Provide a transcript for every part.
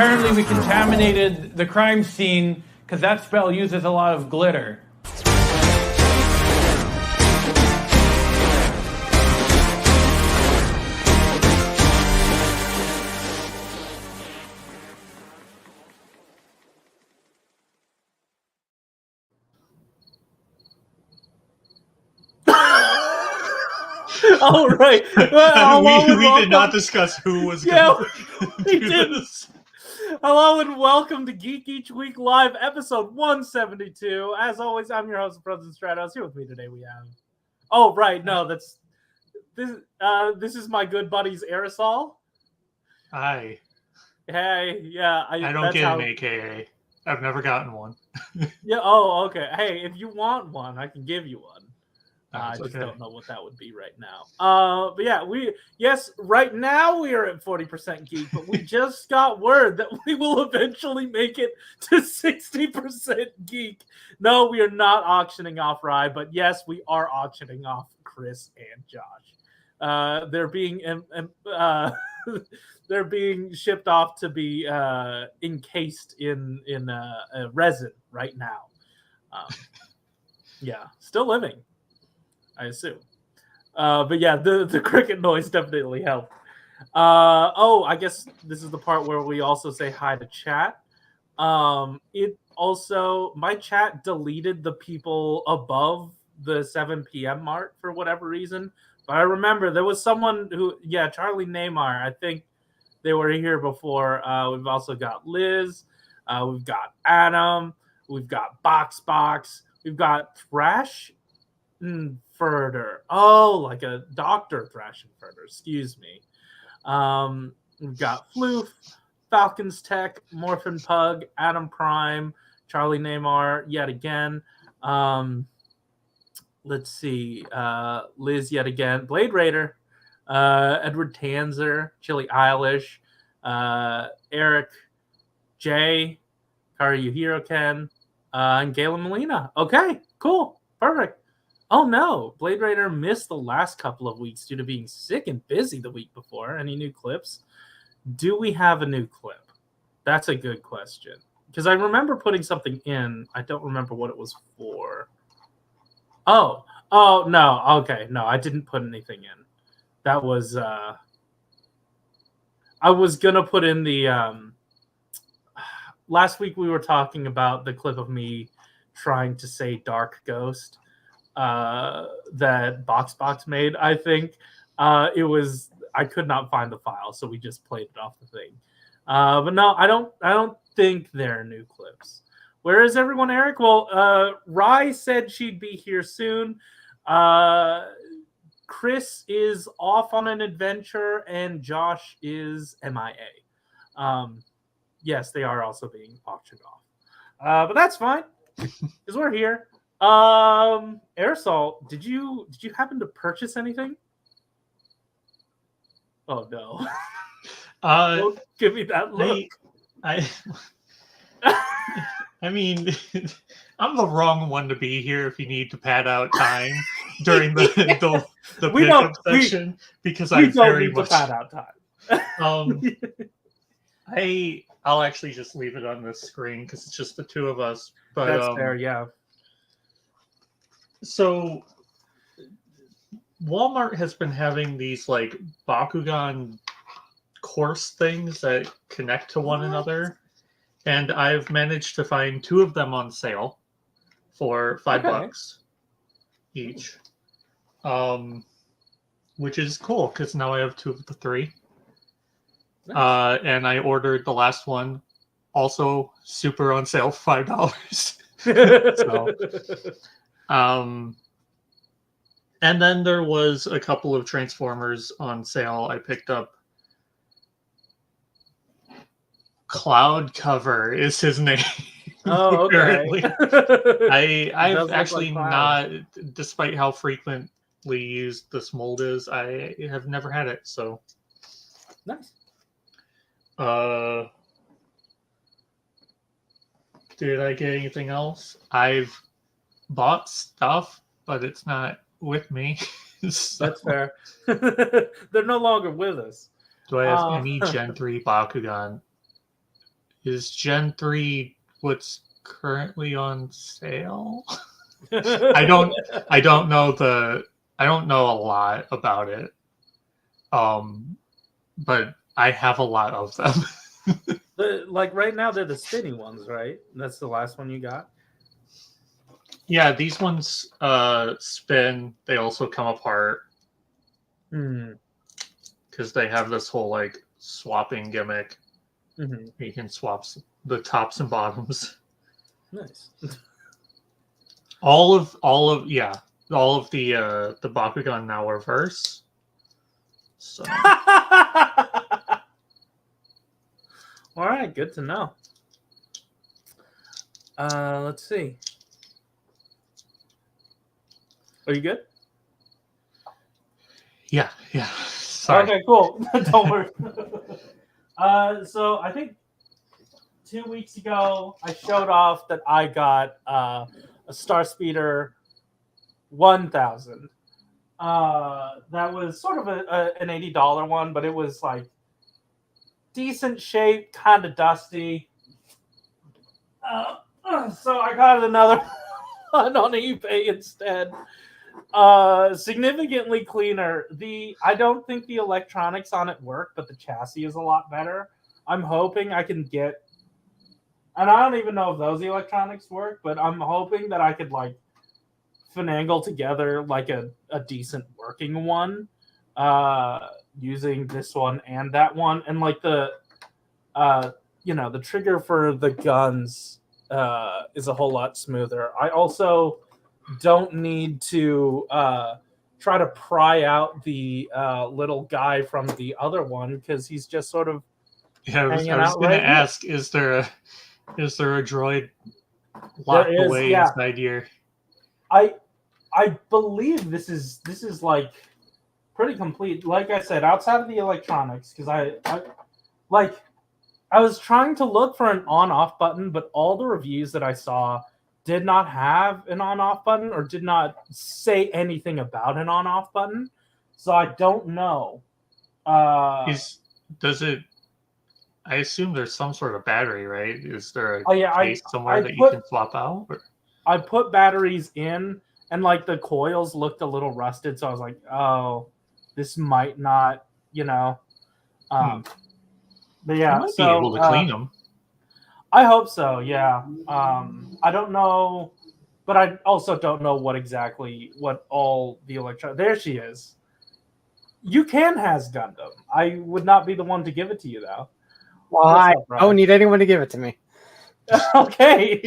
apparently we contaminated the crime scene because that spell uses a lot of glitter. Oh, right. We did not discuss who was going to do this. Hello and welcome to Geek Each Week Live, episode 172. As always, I'm your host, President Stratos. Here with me today we have... Oh, right. No, that's... This is my good buddies, Aresol. Hi. Hey, yeah. I don't get an AKA. I've never gotten one. Yeah, oh, okay. Hey, if you want one, I can give you one. I just don't know what that would be right now. But yeah, right now we are at 40% geek, but we just got word that we will eventually make it to 60% geek. No, we are not auctioning off Rye, but yes, we are auctioning off Chris and Josh. They're being shipped off to be encased in resin right now. Yeah, still living, I assume. But yeah, the cricket noise definitely helped. I guess this is the part where we also say hi to chat. It also, my chat deleted the people above the 7 p.m. mark for whatever reason. But I remember there was someone who, Charlie Neymar, I think they were here before. We've also got Liz. We've got Adam. We've got Box. We've got Thrash Furter. Oh, like a Dr. Thrashenfurter, excuse me. We've got Floof, Falcons Tech, Morphin Pug, Adam Prime, Charlie Neymar yet again. Let's see. Liz yet again. Blade Raider, Edward Tanzer, Chili Eilish, Eric J, Kari Yuhiro Ken, and Galen Molina. Okay, cool. Perfect. Oh no, Blade Raider missed the last couple of weeks due to being sick and busy the week before. Any new clips? Do we have a new clip? That's a good question. Because I remember putting something in. I don't remember what it was for. Oh, no. Okay, no, I didn't put anything in. That was... I was going to put in the... last week we were talking about the clip of me trying to say Dark Ghost. That Box made, I think. I could not find the file, so we just played it off the thing. But no, I don't think there are new clips. Where is everyone, Eric? Well, Rye said she'd be here soon. Chris is off on an adventure, and Josh is MIA. Yes, they are also being auctioned off. But that's fine, because we're here. Aresol, did you happen to purchase anything? Oh no. Don't give me that look. I mean, I'm the wrong one to be here if you need to pad out time during the pickup section, because I very much pad out time. I'll actually just leave it on this screen because it's just the two of us. But that's fair, yeah. So Walmart has been having these like Bakugan course things that connect to one another, and I've managed to find 2 of them on sale for $5 each, which is cool because now I have 2 of the 3. Nice. And I ordered the last one, also super on sale, $5. So. And then there was a couple of Transformers on sale. I picked up Cloud Cover is his name. Oh, okay. I've actually not, despite how frequently used this mold is, I have never had it. So nice. Did I get anything else? I've bought stuff, but it's not with me. So. That's fair. They're no longer with us. Do I have any Gen 3 Bakugan? Is Gen 3 what's currently on sale? I don't know a lot about it. But I have a lot of them. Like right now, they're the spinny ones, right? That's the last one you got. Yeah, these ones spin. They also come apart because they have this whole like swapping gimmick. You can swap the tops and bottoms. Nice. all of the Bakugan now reverse. So all right, good to know. Let's see. Are you good? yeah. Sorry. Okay, cool. Don't worry. So I think 2 weeks ago I showed off that I got a Star Speeder 1000. That was sort of an $80 one, but it was like decent shape, kind of dusty. So I got another one on eBay instead. Significantly cleaner. I don't think the electronics on it work, but the chassis is a lot better. I'm hoping I can get, and I don't even know if those electronics work, but I'm hoping that I could like finagle together like a decent working one using this one and that one, and like the the trigger for the guns is a whole lot smoother. I also don't need to try to pry out the little guy from the other one because he's just sort of I was going to ask, is there a droid locked away inside here? I believe this is like pretty complete. Like I said, outside of the electronics, because I was trying to look for an on-off button, but all the reviews that I saw did not have an on-off button or did not say anything about an on-off button. So I don't know. I assume there's some sort of battery, right? Is there a case somewhere that you can swap out? Or? I put batteries in, and like the coils looked a little rusted, so I was like, "Oh, this might not," But yeah, you might be able to clean them. I hope so. Yeah. I don't know, but I also don't know what all the electronics. There she is. You can has Gundam. I would not be the one to give it to you though. Well, I don't need anyone to give it to me. Okay.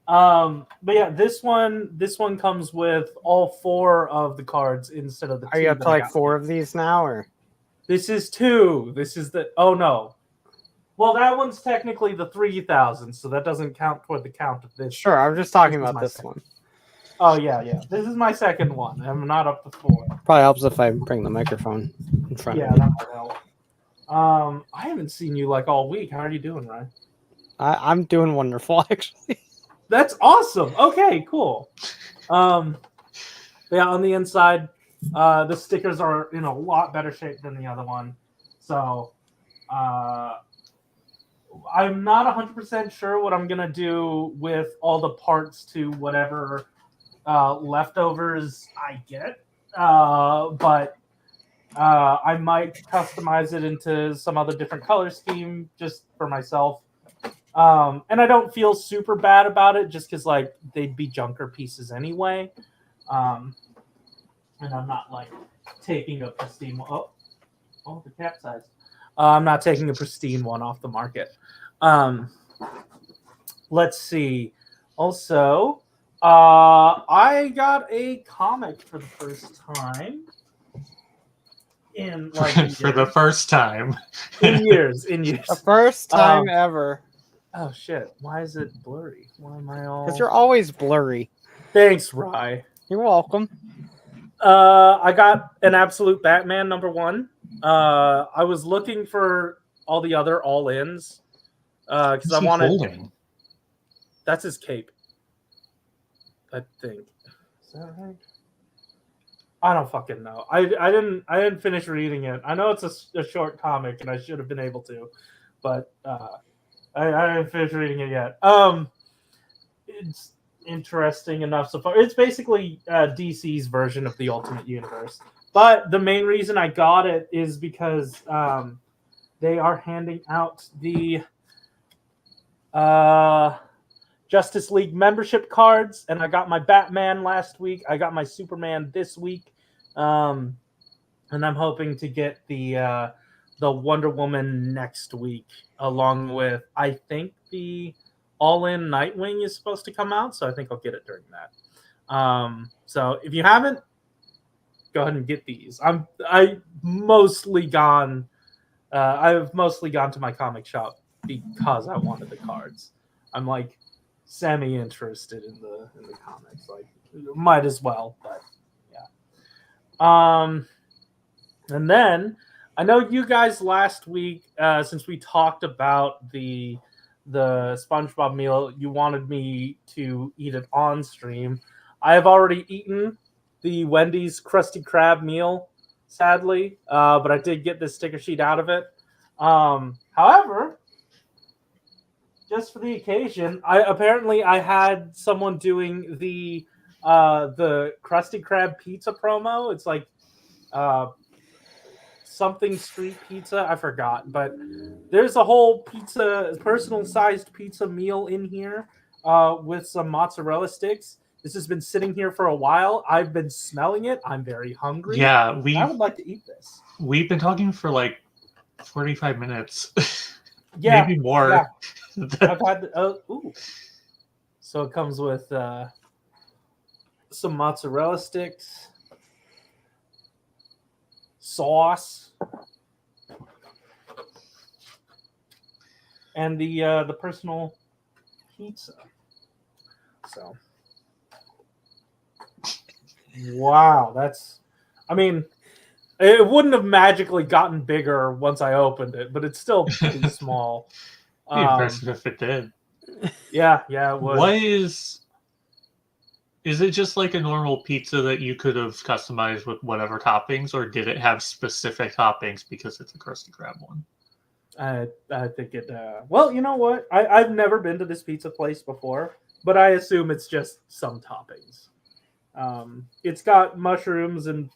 But yeah, this one comes with all 4 of the cards instead of the 2. Are you up to like 4 of these now, or? This is 2. This is oh no. Well, that one's technically the 3000, so that doesn't count toward the count of this. Sure, I'm just talking about this one. Oh yeah. This is my second one. I'm not up to 4. Probably helps if I bring the microphone in front of me. Yeah, that might help. I haven't seen you like all week. How are you doing, Ryan? I'm doing wonderful, actually. That's awesome. Okay, cool. Yeah, on the inside, the stickers are in a lot better shape than the other one. So, I'm not 100% sure what I'm gonna do with all the parts to whatever leftovers I get, but I might customize it into some other different color scheme just for myself. And I don't feel super bad about it just because like they'd be junker pieces anyway. And I'm not like taking a pristine one. Oh, the cat size. I'm not taking a pristine one off the market. Let's see. Also, I got a comic for the first time. In like for the first time in years the first time ever. Oh shit, why is it blurry? Why am I all? Because you're always blurry. Thanks, Rye. You're welcome. I got an Absolute Batman #1. I was looking for all the other all-ins because I wanted holding? That's his cape, I think. Is that right? I don't fucking know. I didn't finish reading it. I know it's a short comic, and I should have been able to, but I haven't finished reading it yet. It's interesting enough so far. It's basically DC's version of the Ultimate Universe. But the main reason I got it is because they are handing out the Justice League membership cards, and I got my Batman last week. I got my Superman this week, and I'm hoping to get the Wonder Woman next week, along with I think the All-In Nightwing is supposed to come out, so I think I'll get it during that. So if you haven't, go ahead and get these. I've mostly gone to my comic shop because I wanted the cards. I'm like semi-interested in the comics. Like, might as well, but yeah. And then I know you guys last week, since we talked about the SpongeBob meal, you wanted me to eat it on stream. I have already eaten the Wendy's Krusty Krab meal, sadly, but I did get this sticker sheet out of it. However, just for the occasion, I had someone doing the Krusty Krab pizza promo. It's like something street pizza, I forgot, but there's a whole personal sized pizza meal in here with some mozzarella sticks. This has been sitting here for a while. I've been smelling it. I'm very hungry. Yeah, I would like to eat this. We've been talking for like 45 minutes. Yeah, maybe more. Yeah. I've had ooh. So it comes with some mozzarella sticks, sauce, and the personal pizza. So, wow, I mean, it wouldn't have magically gotten bigger once I opened it, but it's still pretty small. Be impressive if it did. Yeah, it would. What is it just like a normal pizza that you could have customized with whatever toppings, or did it have specific toppings because it's a Krusty Krab one? I think it. Well, you know what? I've never been to this pizza place before, but I assume it's just some toppings. It's got mushrooms and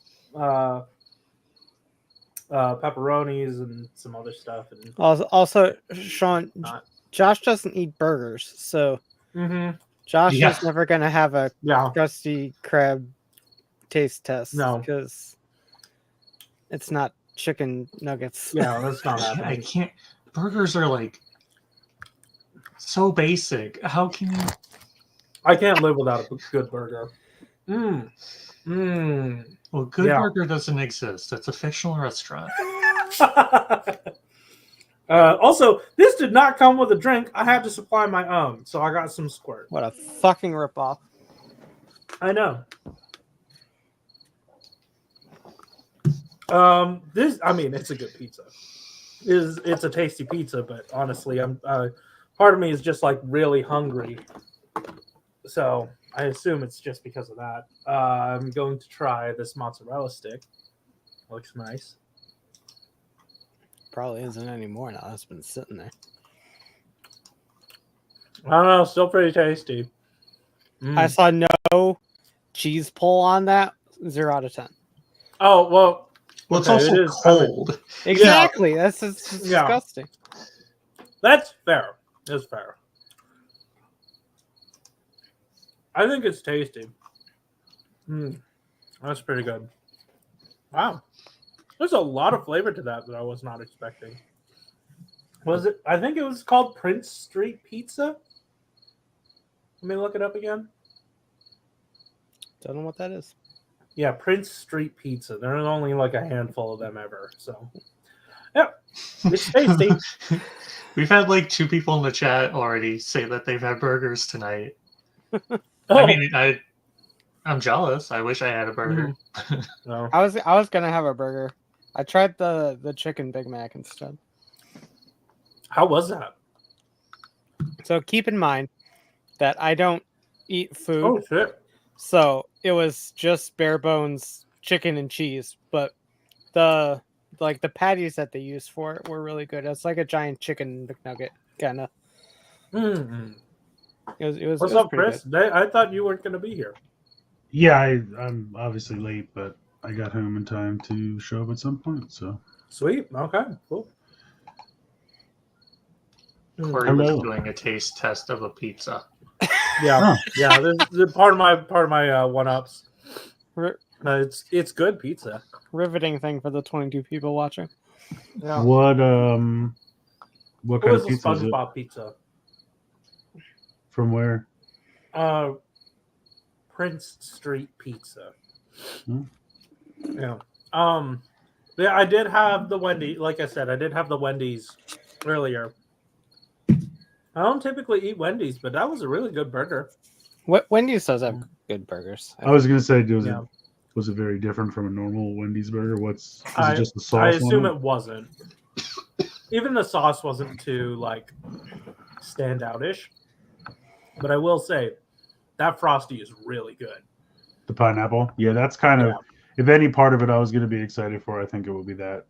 pepperonis and some other stuff. And Also, Sean, Josh doesn't eat burgers, so Josh is never going to have a Krusty Krab taste test. No, because it's not chicken nuggets. Yeah, that's not happening. I can't. Burgers are like so basic. How can you? I can't live without a good burger. Well, Good Burger doesn't exist. It's a fictional restaurant. Also, this did not come with a drink. I had to supply my own, so I got some squirt. What a fucking ripoff. I know. It's a good pizza. It's a tasty pizza, but honestly, part of me is just like really hungry. So I assume it's just because of that. I'm going to try this mozzarella stick. Looks nice. Probably isn't anymore now. It's been sitting there. I don't know. Still pretty tasty. I saw no cheese pull on that. 0 out of 10. Oh, well. Well, it's also cold. Exactly. Yeah. That's disgusting. That's fair. That's fair. I think it's tasty. That's pretty good. Wow. There's a lot of flavor to that I was not expecting. Was it? I think it was called Prince Street Pizza. Let me look it up again. Don't know what that is. Yeah, Prince Street Pizza. There's only like a handful of them ever. So, yeah, it's tasty. We've had like 2 people in the chat already say that they've had burgers tonight. I mean, I'm jealous. I wish I had a burger. No. I was gonna have a burger. I tried the chicken Big Mac instead. How was that? So keep in mind that I don't eat food. Oh shit! So it was just bare bones chicken and cheese, but the like the patties that they used for it were really good. It's like a giant chicken McNugget kind of. Mm-hmm. It was. What's up, Chris? I thought you weren't going to be here. Yeah, I'm obviously late, but I got home in time to show up at some point. So sweet. Okay, cool. Corey was doing a taste test of a pizza. Yeah, yeah. This is part of my one ups. It's good pizza. Riveting thing for the 22 people watching. Yeah. What kind of pizza is it? SpongeBob pizza. From where? Prince Street Pizza. Hmm. Yeah. Yeah, I did have the Wendy's. Like I said, I did have the Wendy's earlier. I don't typically eat Wendy's, but that was a really good burger. Wendy's does have good burgers. I was going to say, was it very different from a normal Wendy's burger? Is it just the sauce? I assume it wasn't. Even the sauce wasn't too stand out-ish. But I will say that Frosty is really good. The pineapple? Yeah, that's kind of if any part of it I was going to be excited for, I think it would be that.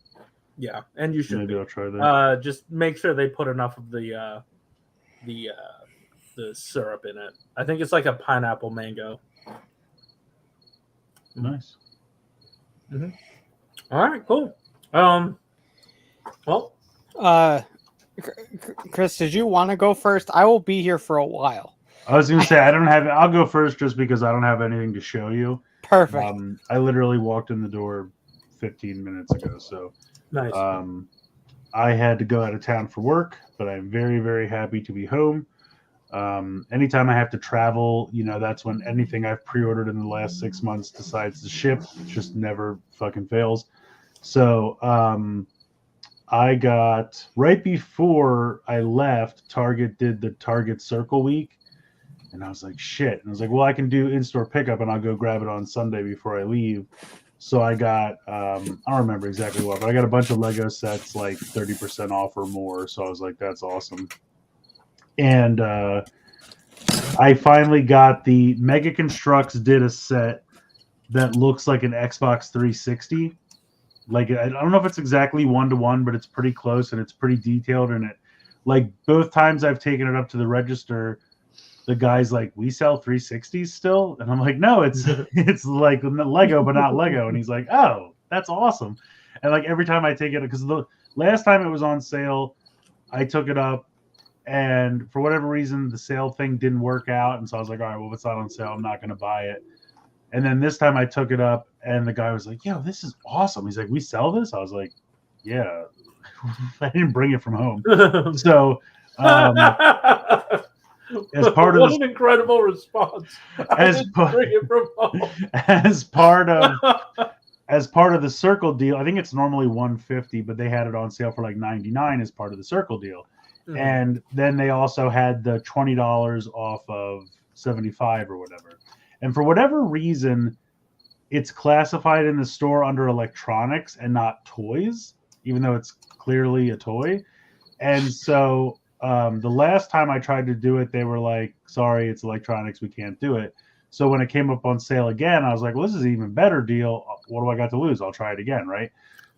Yeah, and you should. Maybe I'll try that. Just make sure they put enough of the syrup in it. I think it's like a pineapple mango. Nice. Mm-hmm. All right, cool. Well, Chris, did you want to go first? I will be here for a while. I was going to say I'll go first just because I don't have anything to show you. Perfect. I literally walked in the door 15 minutes ago, so nice. I had to go out of town for work, but I'm very, very happy to be home. Anytime I have to travel, that's when anything I've pre-ordered in the last 6 months decides to ship. It just never fucking fails. So I got, right before I left, Target did the Target Circle Week. And I was like, shit. And I was like, well, I can do in-store pickup and I'll go grab it on Sunday before I leave. So I got, I don't remember exactly what, but I got a bunch of Lego sets, like 30% off or more. So I was like, that's awesome. And I finally got the Mega Constructs did a set that looks like an Xbox 360. Like, I don't know if it's exactly 1-to-1, but it's pretty close and it's pretty detailed. And it, like, both times I've taken it up to the register, the guy's like, we sell 360s still? And I'm like, no, it's like Lego, but not Lego. And he's like, oh, that's awesome. And like every time I take it, because the last time it was on sale, I took it up and for whatever reason, the sale thing didn't work out. And so I was like, all right, well, if it's not on sale, I'm not going to buy it. And then this time I took it up and the guy was like, yo, this is awesome. He's like, we sell this? I was like, yeah, I didn't bring it from home. So, as part of an incredible response. As part of the Circle deal, I think it's normally $150, but they had it on sale for like $99 as part of the Circle deal. Mm-hmm. And then they also had the $20 off of $75 or whatever. And for whatever reason, it's classified in the store under electronics and not toys, even though it's clearly a toy. And so the last time I tried to do it, they were like, sorry, it's electronics. We can't do it. So when it came up on sale again, I was like, well, this is an even better deal. What do I got to lose? I'll try it again, right?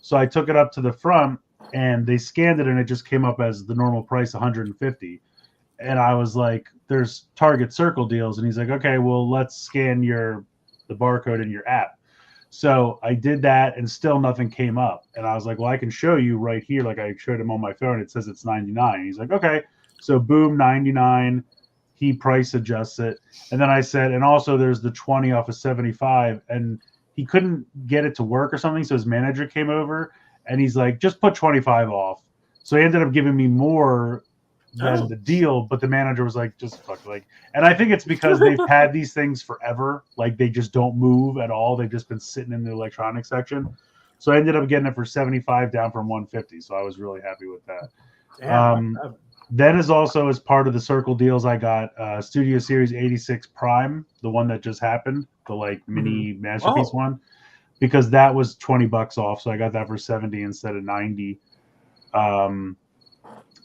So I took it up to the front and they scanned it and it just came up as the normal price, $150. And I was like, there's Target Circle deals. And he's like, okay, well, let's scan the barcode in your app. So I did that and still nothing came up. And I was like, well, I can show you right here. Like I showed him on my phone. It says it's $99. He's like, okay. So boom, $99. He price adjusts it. And then I said, and also there's the 20 off of 75. And he couldn't get it to work or something. So his manager came over and he's like, just put 25 off. So he ended up giving me more than the deal, but the manager was like, just fuck, like, and I think it's because they've had these things forever, like they just don't move at all. They've just been sitting in the electronics section. So I ended up getting it for 75 down from 150. So I was really happy with that. Then is also as part of the Circle deals, I got Studio Series 86 Prime, the one that just happened, the like mini masterpiece one, because that was $20 off. So I got that for 70 instead of 90.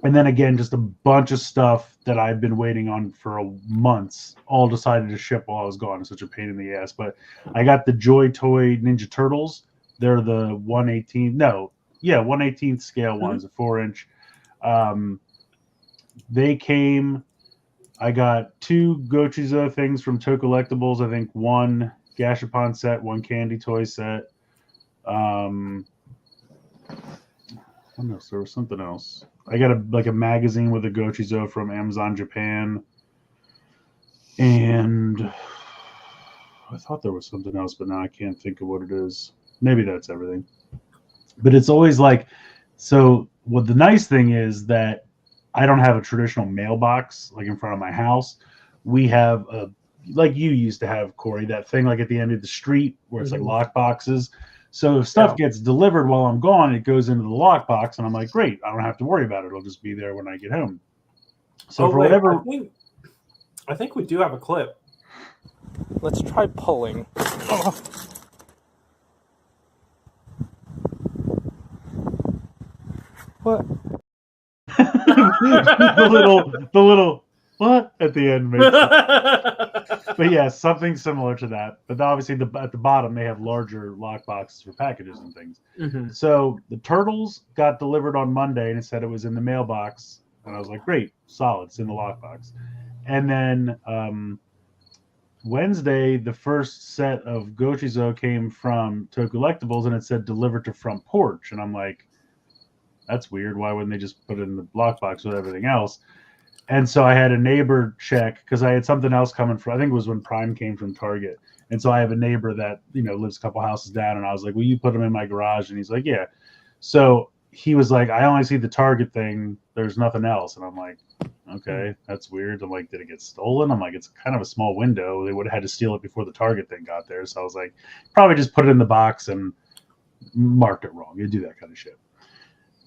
And then again, just a bunch of stuff that I've been waiting on for months, all decided to ship while I was gone. It's such a pain in the ass. But I got the Joy Toy Ninja Turtles. They're the 118. No, 1/18 scale ones, a 4-inch. They came. I got 2 Gochizo things from Toku Collectibles. I think 1 Gashapon set, 1 candy toy set. What else? There was something else. I got a magazine with a Gochizo from Amazon Japan. And I thought there was something else, but now I can't think of what it is. Maybe that's everything. But it's always like, so what the nice thing is that I don't have a traditional mailbox like in front of my house. We have like you used to have, Corey, that thing like at the end of the street where it's like lock boxes. So if stuff gets delivered while I'm gone, it goes into the lockbox, and I'm like, great, I don't have to worry about it. It'll just be there when I get home. So whatever. I think we do have a clip. Let's try pulling. What? the little what at the end makes sense. But yeah, something similar to that. But obviously at the bottom they have larger lock boxes for packages and things. So the turtles got delivered on Monday and it said it was in the mailbox. And I was like, great, solid, it's in the lockbox. And then Wednesday, the first set of Gochizo came from Toku Collectibles and it said delivered to front porch. And I'm like, that's weird. Why wouldn't they just put it in the lockbox with everything else? And so I had a neighbor check because I had something else coming from, I think it was when Prime came from Target. And so I have a neighbor that, lives a couple houses down. And I was like, will you put them in my garage? And he's like, yeah. So he was like, I only see the Target thing. There's nothing else. And I'm like, okay, that's weird. I'm like, did it get stolen? I'm like, it's kind of a small window. They would have had to steal it before the Target thing got there. So I was like, probably just put it in the box and marked it wrong. You do that kind of shit.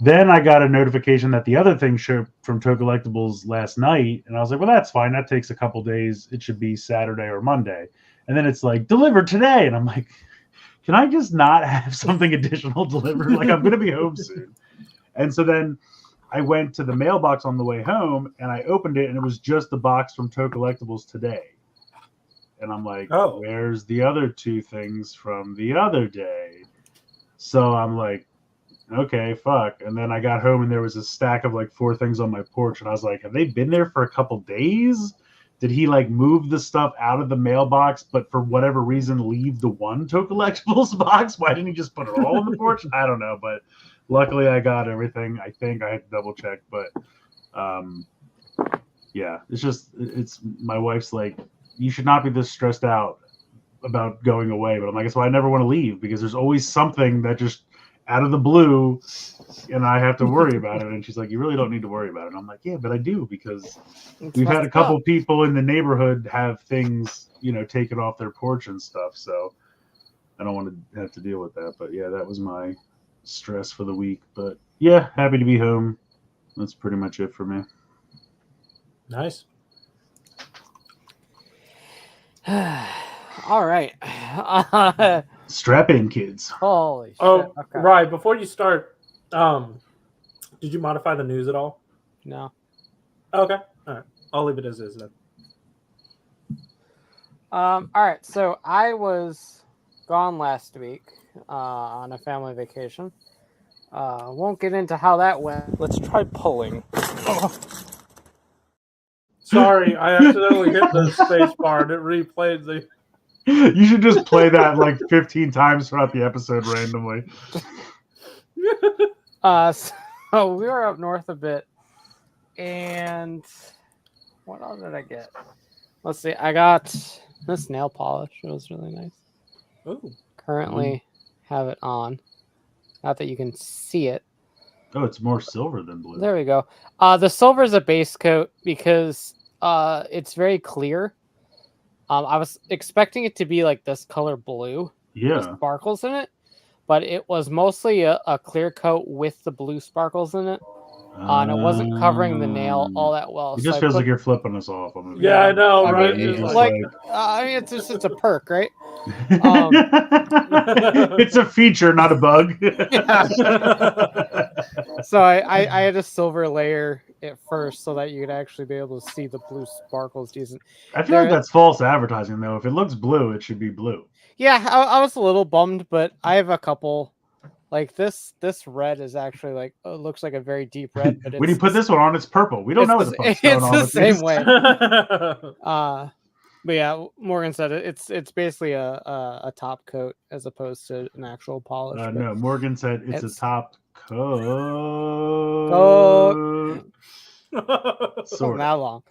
Then I got a notification that the other thing shipped from Toku Collectibles last night. And I was like, well, that's fine. That takes a couple days. It should be Saturday or Monday. And then it's like, delivered today. And I'm like, can I just not have something additional delivered? Like, I'm going to be home soon. And so then I went to the mailbox on the way home and I opened it and it was just the box from Toku Collectibles today. And I'm like, where's the other 2 things from the other day? So I'm like, okay, fuck. And then I got home and there was a stack of like 4 things on my porch. And I was like, have they been there for a couple days? Did he like move the stuff out of the mailbox, but for whatever reason leave the one Toku Collectibles box? Why didn't he just put it all on the porch? I don't know, but luckily I got everything. I think I had to double check, but yeah, it's my wife's like, you should not be this stressed out about going away. But I'm like, so I never want to leave because there's always something that just out of the blue and I have to worry about it. And she's like, you really don't need to worry about it. And I'm like, yeah, but I do, because we've had a couple people in the neighborhood have things, taken off their porch and stuff. So I don't want to have to deal with that. But yeah, that was my stress for the week. But yeah, happy to be home. That's pretty much it for me. Nice. All right. Strap in, kids. Holy shit. Oh, okay. right. Before you start, did you modify the news at all? No. Okay. All right. I'll leave it as is then. All right. So I was gone last week on a family vacation. Won't get into how that went. Let's try pulling. Sorry, I accidentally hit the space bar and it replayed the... You should just play that like 15 times throughout the episode randomly. So we were up north a bit, and what else did I get? Let's see. I got this nail polish. It was really nice. Ooh. Currently have it on. Not that you can see it. Oh, it's more silver than blue. There we go. The silver is a base coat because it's very clear. I was expecting it to be like this color blue with sparkles in it, but it was mostly a clear coat with the blue sparkles in it. And it wasn't covering the nail all that well. It just feels like you're flipping us off. Yeah, I know, right? I mean, it's a perk, right? It's a feature, not a bug. So I had a silver layer at first so that you could actually be able to see the blue sparkles decent. I feel like that's false advertising, though. If it looks blue, it should be blue. Yeah, I was a little bummed, but I have a couple Like this red is actually like looks like a very deep red, but when you put this one on, it's purple. We don't know what the fuck's it's going on the with same these. way. But yeah, Morgan said it's basically a top coat as opposed to an actual polish. No, Morgan said it's a top coat. Sort of. That long.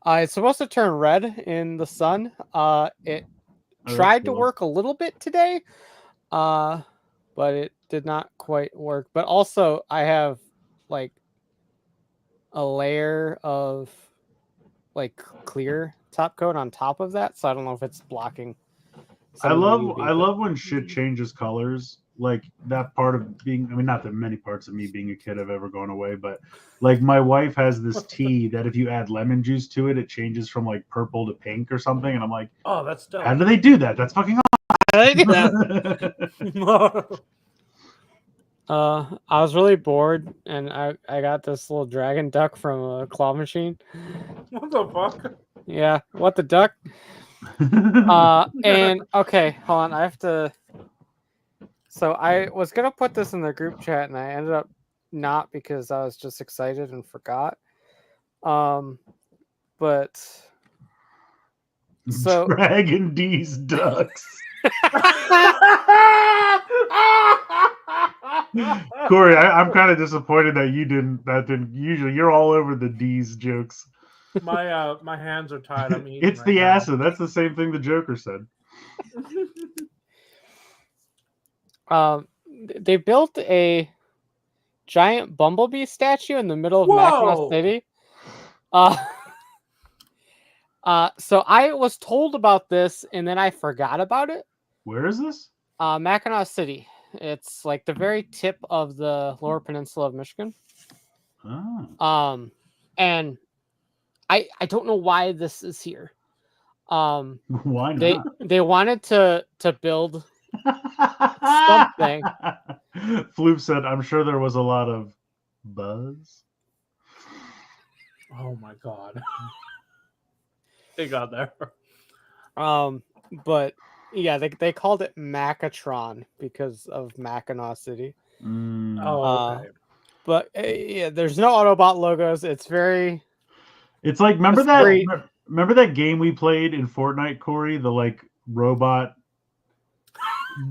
It's supposed to turn red in the sun. It tried to work a little bit today, but it did not quite work. But also, I have like a layer of like clear top coat on top of that, so I don't know if it's blocking. I love when shit changes colors. Like that part of being, I mean, not that many parts of me being a kid have ever gone away, but like my wife has this tea that if you add lemon juice to it, it changes from like purple to pink or something. And I'm like, oh, that's dope. How do they do that? That's fucking awesome. They do that. I was really bored, and I got this little dragon duck from a claw machine. What the fuck? Yeah, what the duck? And okay, hold on. I have to. So I was gonna put this in the group chat, and I ended up not because I was just excited and forgot. But so Dragon D's ducks. Corey, I'm kind of disappointed that you didn't. That didn't. Usually, you're all over the D's jokes. My hands are tied. I'm eating. It's the acid. That's the same thing the Joker said. They built a giant bumblebee statue in the middle of Mackinac City. So I was told about this and then I forgot about it. Where is this? Mackinac City. It's like the very tip of the Lower Peninsula of Michigan. Oh. And I don't know why this is here. Why not? They wanted to build something. Floop said, "I'm sure there was a lot of buzz." Oh my god, they got there. But yeah, they called it Macatron because of Mackinac City. Oh, okay. But yeah, there's no Autobot logos. It's very. It's like remember that game we played in Fortnite, Corey, the like robot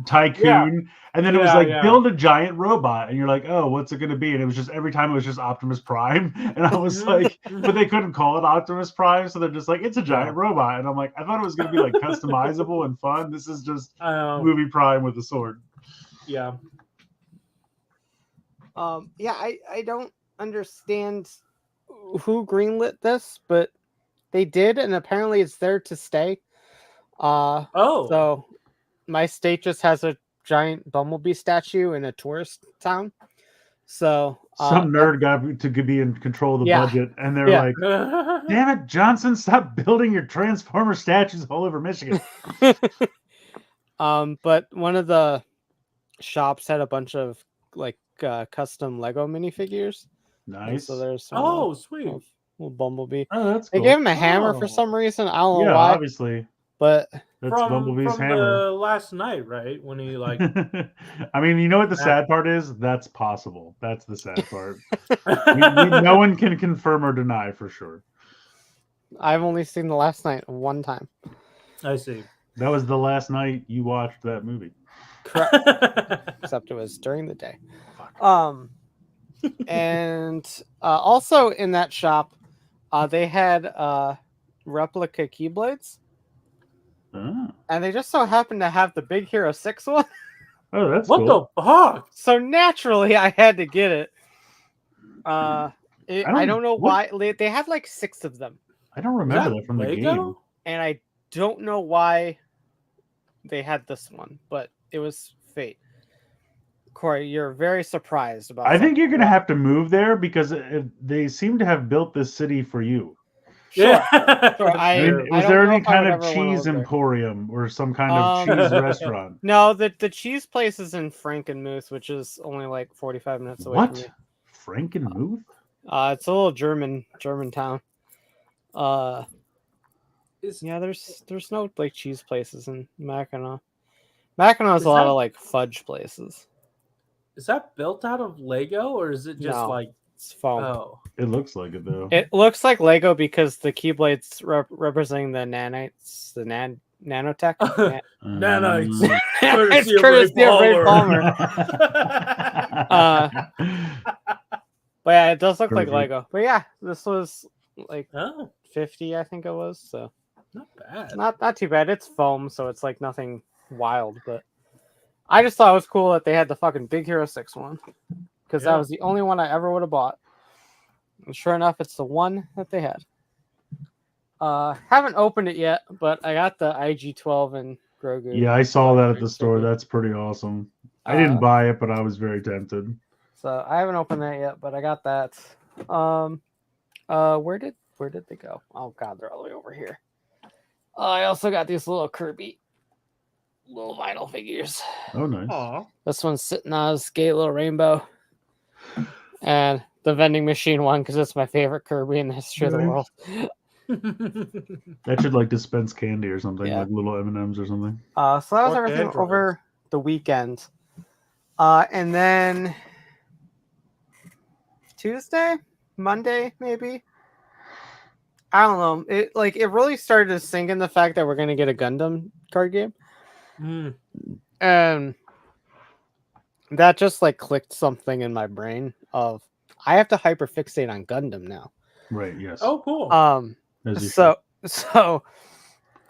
tycoon, and then it was like build a giant robot, and you're like, oh, what's it going to be? And it was just every time it was just Optimus Prime, and I was like, but they couldn't call it Optimus Prime, so they're just like, it's a giant robot, and I'm like, I thought it was going to be like customizable and fun. This is just movie Prime with a sword. Yeah. Yeah, I don't understand who greenlit this, but they did, and apparently it's there to stay. So my state just has a giant bumblebee statue in a tourist town. So some nerd got to be in control of the budget, and they're like, "Damn it, Johnson! Stop building your Transformer statues all over Michigan." But one of the shops had a bunch of like custom Lego minifigures. Nice. And so there's sweet little bumblebee. Oh, that's cool. They gave him a hammer for some reason. I don't know why. Obviously. But that's Bumblebee's hammer. The last night, right? When he like I mean, you know what the sad part is? That's possible. That's the sad part. No one can confirm or deny for sure. I've only seen the last night one time. I see. That was the last night you watched that movie. Correct. Except it was during the day. And also in that shop, they had replica Keyblades. And they just so happened to have the Big Hero 6 one. Oh, that's what cool. the fuck? So naturally, I had to get it. I don't know why. They had like 6 of them. I don't remember that from the game. And I don't know why they had this one, but it was fate. Corey, you're very surprised about I think you're going to have to move there because they seem to have built this city for you. Sure. Was there any kind of cheese emporium or some kind of cheese restaurant? No, the cheese place is in Frankenmuth, which is only like 45 minutes away from me. Frankenmuth? It's a little German town. There's no like cheese places in Mackinac. Mackinac has a lot of like fudge places. Is that built out of Lego or is it just No. like It's foam. oh? It looks like it though. It looks like Lego because the Keyblades representing the nanites, the nanotech. Nanites. It's Courtesy of courtesy of Ray Ray Palmer. But yeah, it does look like Perfect. Lego. But yeah, this was like Oh, 50, I think it was. So not bad. not too bad. It's foam, so it's like nothing wild. But I just thought it was cool that they had the fucking Big Hero 6 one because that Yeah. was the only one I ever would have bought. And sure enough, it's the one that they had. Haven't opened it yet, but I got the IG-12 and Grogu. Yeah, I saw that at the store. That's pretty awesome. I didn't buy it, but I was very tempted. So I haven't opened that yet, but I got that. Where did they go? Oh god, they're all the way over here. I also got these little Kirby little vinyl figures. Oh, nice. Aw. This one's sitting on a skate little rainbow. And the vending machine one, because it's my favorite Kirby in the history of the world. That should like dispense candy or something, Yeah. like little M&Ms or something. So that was Or everything Androids. over the weekend. And then Tuesday, Monday, maybe. I don't know. It really started to sink in the fact that we're gonna get a Gundam card game. And that just like clicked something in my brain of I have to hyperfixate on Gundam now. Right, yes. Oh, cool. As you So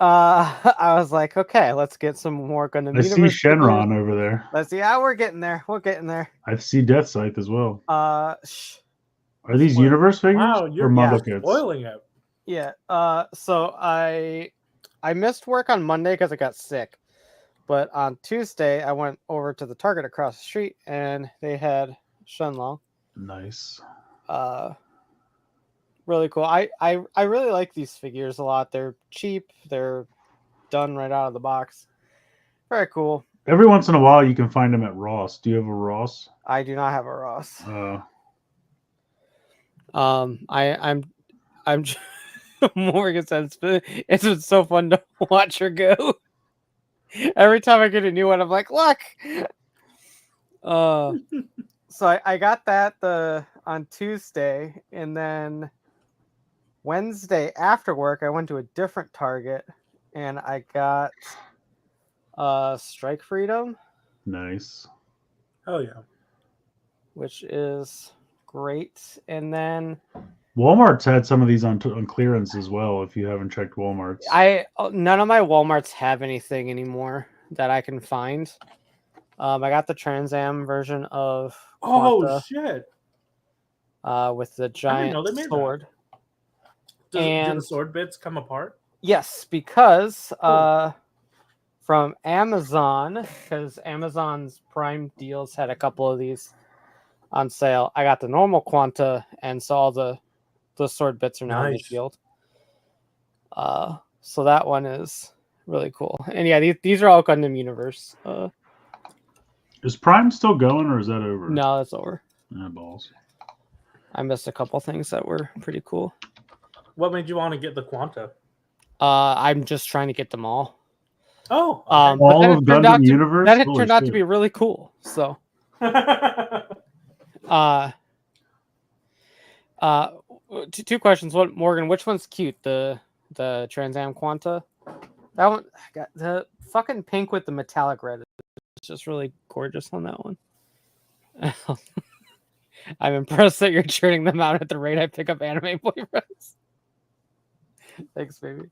I was like, okay, let's get some more Gundam. I see Universe Shenron figures. over there. Let's see. We're getting there. We're getting there. I see Death Scythe as well. Are these Spoil- universe figures Wow, or you're model kits? spoiling it. Yeah. So I missed work on Monday because I got sick. But on Tuesday, I went over to the Target across the street, and they had Shenlong. Nice. Really cool. I really like these figures a lot. They're cheap. They're done right out of the box. Very cool. Every once in a while, you can find them at Ross. Do you have a Ross? I do not have a Ross. I'm Morgan says it's been so fun to watch her go. Every time I get a new one, I'm like, look. So I got that on Tuesday, and then Wednesday after work, I went to a different Target, and I got Strike Freedom. Nice. Oh yeah. Which is great. And then Walmart's had some of these on clearance as well. If you haven't checked Walmart's, none of my Walmarts have anything anymore that I can find. I got the Trans Am version of Oh Quanta, shit. with the giant know they made that. sword. Do And the sword bits come apart? yes, because from Amazon, because Amazon's Prime deals had a couple of these on sale. I got the normal Quanta, and so all the sword bits are now in the Nice. shield. So that one is really cool. And yeah, these are all Gundam Universe. is Prime still going or is that over? No, it's over. Balls. I missed a couple things that were pretty cool. What made you want to get the Quanta? I'm just trying to get them all. Oh. But All then of it turned out Gundam to- Universe? That had Holy turned out to shit. be really cool. So two questions. What, Morgan, which one's cute? The Trans Am Quanta? That one, I got the fucking pink with the metallic red. It's just really gorgeous on that one. I'm impressed that you're churning them out at the rate I pick up anime boyfriends. Thanks, baby.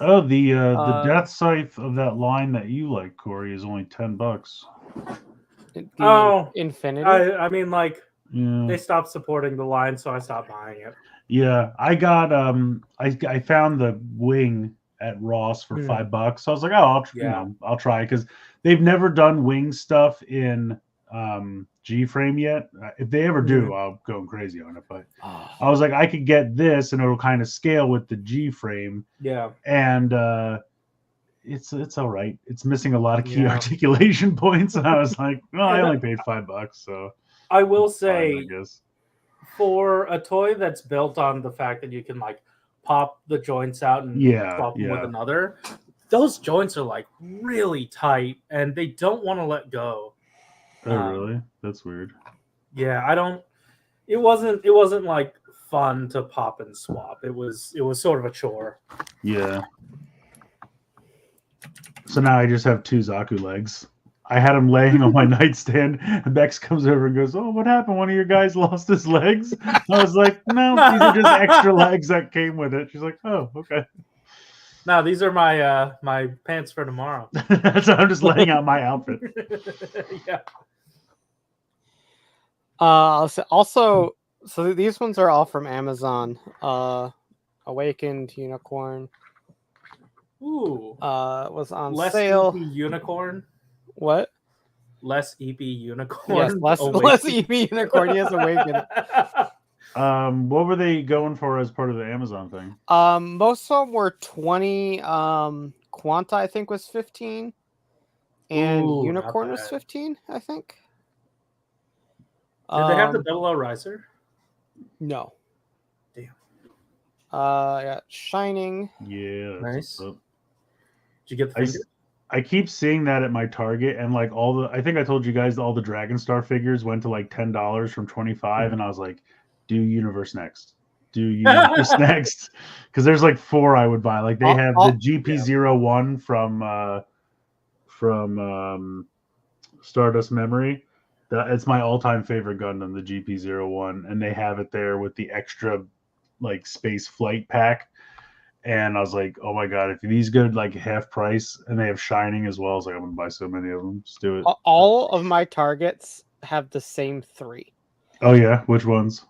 Oh, the Death Scythe of that line that you like, Corey, is only $10. Infinity. I mean, like, Yeah. they stopped supporting the line, so I stopped buying it. Yeah, I got I found the wing at Ross for $5. So I was like, oh, I'll try because they've never done wing stuff in G-frame yet. If they ever do, I'll go crazy on it. But I was like, I could get this and it'll kind of scale with the G-frame. Yeah, and it's all right. It's missing a lot of key articulation points, and I was like, well, I only paid $5, so I will it's fine, say. I guess. For a toy that's built on the fact that you can like pop the joints out and swap them with another, those joints are like really tight and they don't want to let go. Oh, really? That's weird. Yeah, I don't. It wasn't like fun to pop and swap. It was sort of a chore. Yeah. So now I just have 2 Zaku legs. I had him laying on my nightstand, and Bex comes over and goes, "Oh, what happened? One of your guys lost his legs?" I was like, "No, these are just extra legs that came with it." She's like, "Oh, okay." No, these are my my pants for tomorrow. So I'm just laying out my outfit. Yeah. Also, so these ones are all from Amazon. Awakened Unicorn. Ooh. Was on Less sale. EP unicorn. What? Less EP unicorn. Yes, less EP Unicorn. Yes, Awakened. What were they going for as part of the Amazon thing? Most of them were 20. Quanta, I think, was 15, and Ooh, Unicorn not was bad. 15, I think. Did they have the Double O Riser? No. Damn. I got Shining. Yeah. Nice. What's up. Did you get the finger? I keep seeing that at my Target, and like I think I told you guys all the Dragon Star figures went to like $10 from $25, and I was like, do Universe next. Do Universe next. Because there's like 4 I would buy. Like they have the GP01 from Stardust Memory. It's my all-time favorite Gundam, the GP01, and they have it there with the extra like space flight pack. And I was like, oh my god, if these go like half price and they have Shining as well, I was like, I'm gonna buy so many of them. Just do it. All of my Targets have the same 3. Oh yeah, which ones?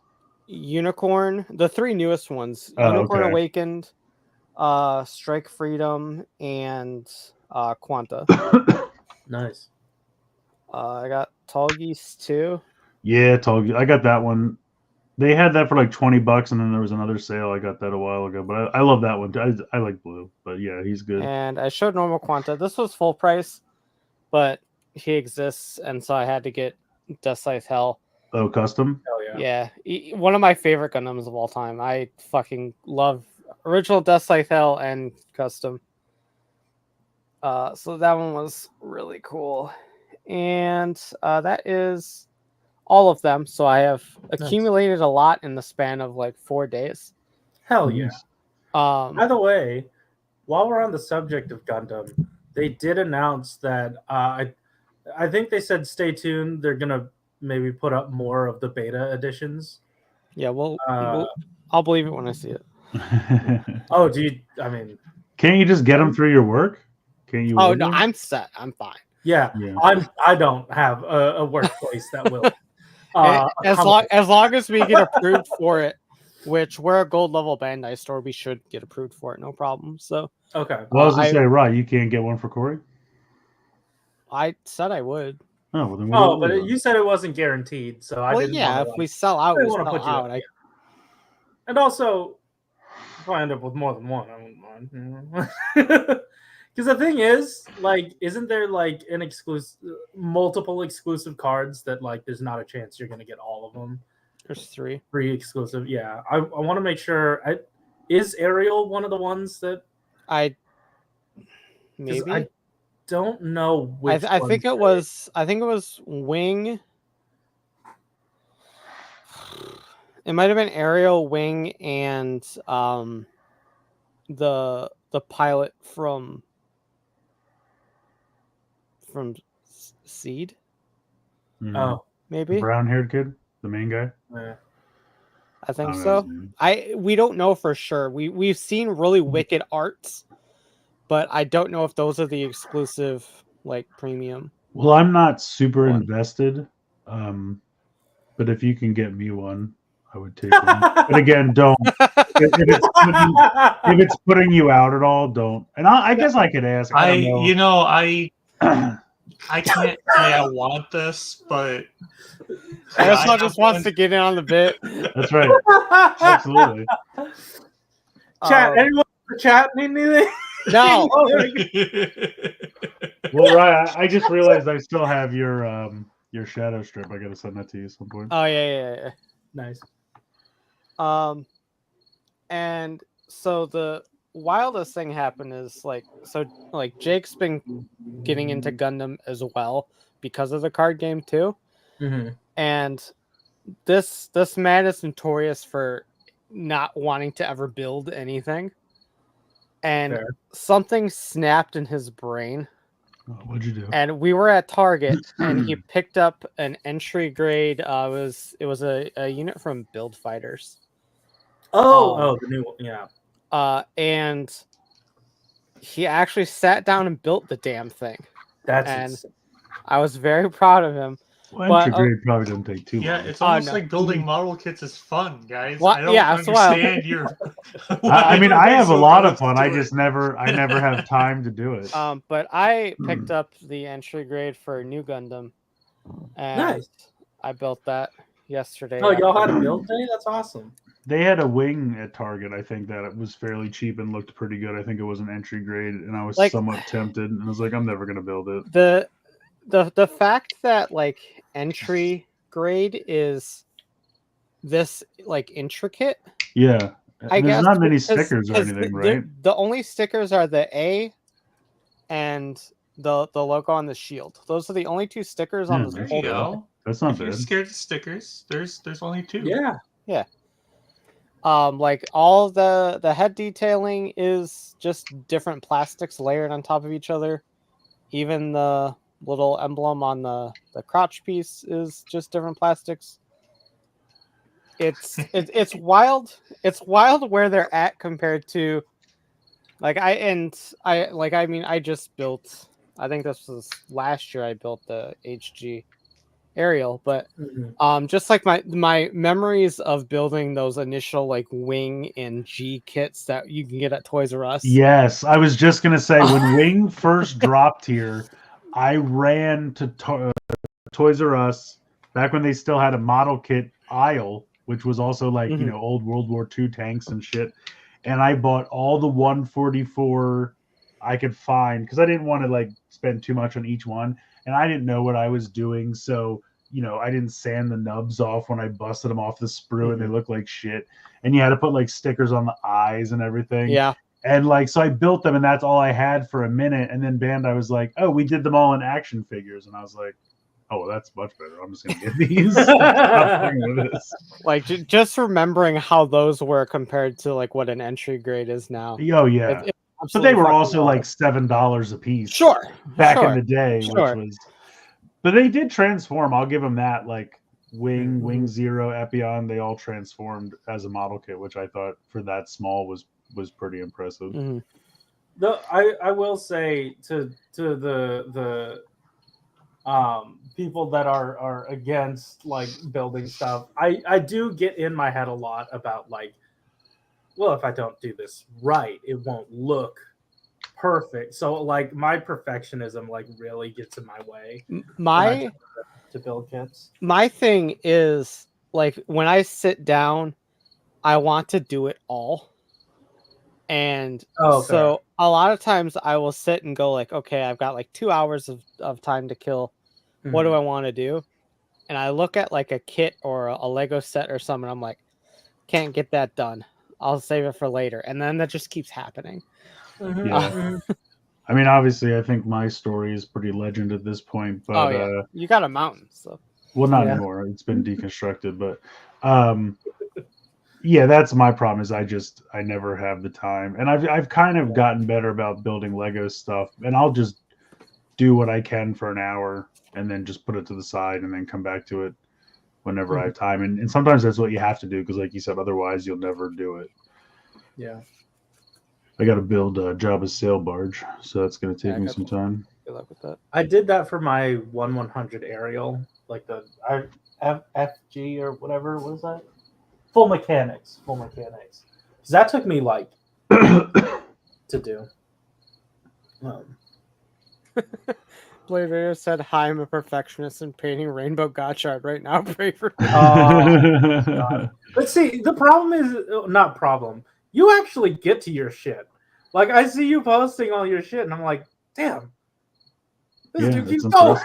Unicorn, the 3 newest ones. Oh, Unicorn okay. Awakened, Strike Freedom, and Quanta. Nice. I got Tall Geese too. Yeah, I got that one. They had that for like $20, and then there was another sale. I got that a while ago, but I love that one. I like Blue, but yeah, he's good. And I showed normal Quanta. This was full price, but he exists, and so I had to get Death Scythe Hell. Oh, custom? Hell yeah. Yeah, one of my favorite Gundams of all time. I fucking love original Death Scythe Hell and custom. So that one was really cool. And that is all of them. So I have accumulated a lot in the span of like 4 days. Hell yeah. By the way, while we're on the subject of Gundam, they did announce that I think they said stay tuned. They're gonna maybe put up more of the beta editions. Yeah, well, I'll believe it when I see it. Oh, do you? I mean, can't you just get them through your work? Can't you? Oh no, I'm set. I'm fine. Yeah. I don't have a workplace that will. As long as we get approved for it, which we're a gold level Bandai store, we should get approved for it, no problem. So okay. Well, I was gonna say, right? You can't get one for Corey. I said I would. Oh, well, then but you said it wasn't guaranteed, so I didn't. Yeah, if we sell out, we sell out. And also, if I end up with more than one, I wouldn't mind. Because the thing is, like, isn't there like an multiple exclusive cards that like there's not a chance you're gonna get all of them? There's 3 exclusive. Yeah, I want to make sure. Is Ariel one of the ones that maybe I don't know which. I think it was. I think it was Wing. It might have been Ariel, Wing, and the pilot from Seed. Mm-hmm. Oh, maybe brown-haired kid, the main guy. Yeah. I think so. We don't know for sure. We've seen really wicked arts, but I don't know if those are the exclusive like premium. Well, I'm not super invested, but if you can get me one, I would take one. But again, don't. If it's putting you out at all, don't. And I guess I could ask. I don't know. I can't say I want this, but Aresol just wants to get in on the bit. That's right. Absolutely. Chat. Anyone in the chat need anything? No. Well, right. I just realized I still have your shadow strip. I got to send that to you at some point. Oh yeah. Nice. And so the wildest thing happened is like Jake's been getting into Gundam as well, because of the card game too. Mm-hmm. And this man is notorious for not wanting to ever build anything. And Fair. something snapped in his brain. Oh, what'd you do? And we were at Target, and he picked up an entry grade. It was a unit from Build Fighters. The new one, yeah. And he actually sat down and built the damn thing. And I was very proud of him. Well, entry grade probably doesn't take too long. Yeah, it's almost like building model kits is fun, guys. Well, I don't yeah, understand your. I mean, I have a lot of fun. I never have time to do it. But I picked up the entry grade for New Gundam, and Nice. I built that yesterday. Oh, y'all had a build day? That's awesome. They had a wing at Target, I think, that it was fairly cheap and looked pretty good. I think it was an entry grade, and I was somewhat tempted, and I was like, I'm never gonna build it. The fact that like entry grade is this like intricate. Yeah. I guess there's not many stickers or anything, right? The only stickers are the A and the logo on the shield. Those are the only two stickers on this There whole you go. That's not If you're bad. scared of stickers, there's only 2. Yeah. Like all the head detailing is just different plastics layered on top of each other. Even the little emblem on the crotch piece is just different plastics. It's wild. It's wild where they're at compared to I just built, I think this was last year I built the HG Ariel, but just like my memories of building those initial like Wing and G kits that you can get at Toys R Us. Yes, I was just gonna say when Wing first dropped here, I ran to Toys R Us back when they still had a model kit aisle, which was also like old World War II tanks and shit, and I bought all the 144 I could find because I didn't want to like spend too much on each one. And I didn't know what I was doing, so I didn't sand the nubs off when I busted them off the sprue, and they looked like shit. And you had to put like stickers on the eyes and everything. Yeah. And like, so I built them, and that's all I had for a minute. And then Bandai was like, "Oh, we did them all in action figures," and I was like, "Oh, well, that's much better. I'm just gonna get these." Stop playing with this. Like just remembering how those were compared to like what an entry grade is now. Oh yeah. But they were also like $7 a piece. Sure. Back in the day, Sure. which was. But they did transform. I'll give them that. Like Wing Zero, Epion, they all transformed as a model kit, which I thought for that small was pretty impressive. I will say to the people that are against like building stuff, I do get in my head a lot about like, well, if I don't do this right, it won't look perfect. So like my perfectionism like really gets in my way. To build kits. My thing is like when I sit down, I want to do it all. And so a lot of times I will sit and go like, okay, I've got like 2 hours of time to kill. What do I want to do? And I look at like a kit or a Lego set or something. I'm like, can't get that done. I'll save it for later. And then that just keeps happening. Yeah. I mean, obviously, I think my story is pretty legend at this point. But you got a mountain, so well, not anymore. It's been deconstructed, but yeah, that's my problem. Is I never have the time, and I've kind of gotten better about building Lego stuff, and I'll just do what I can for an hour, and then just put it to the side, and then come back to it whenever I have time. And sometimes that's what you have to do because, like you said, otherwise you'll never do it. Yeah. I got to build Jabba's sail barge, so that's going to take me some time. Good luck with that. I did that for my 1/100 Ariel, like the FG or whatever. What is that? Full mechanics. Because that took me like to do. Blade Raider said, "Hi, I'm a perfectionist in painting Rainbow Gotchard right now. Pray for me." God. But see, the problem is not problem. You actually get to your shit. Like I see you posting all your shit, and I'm like, damn, this dude keeps going.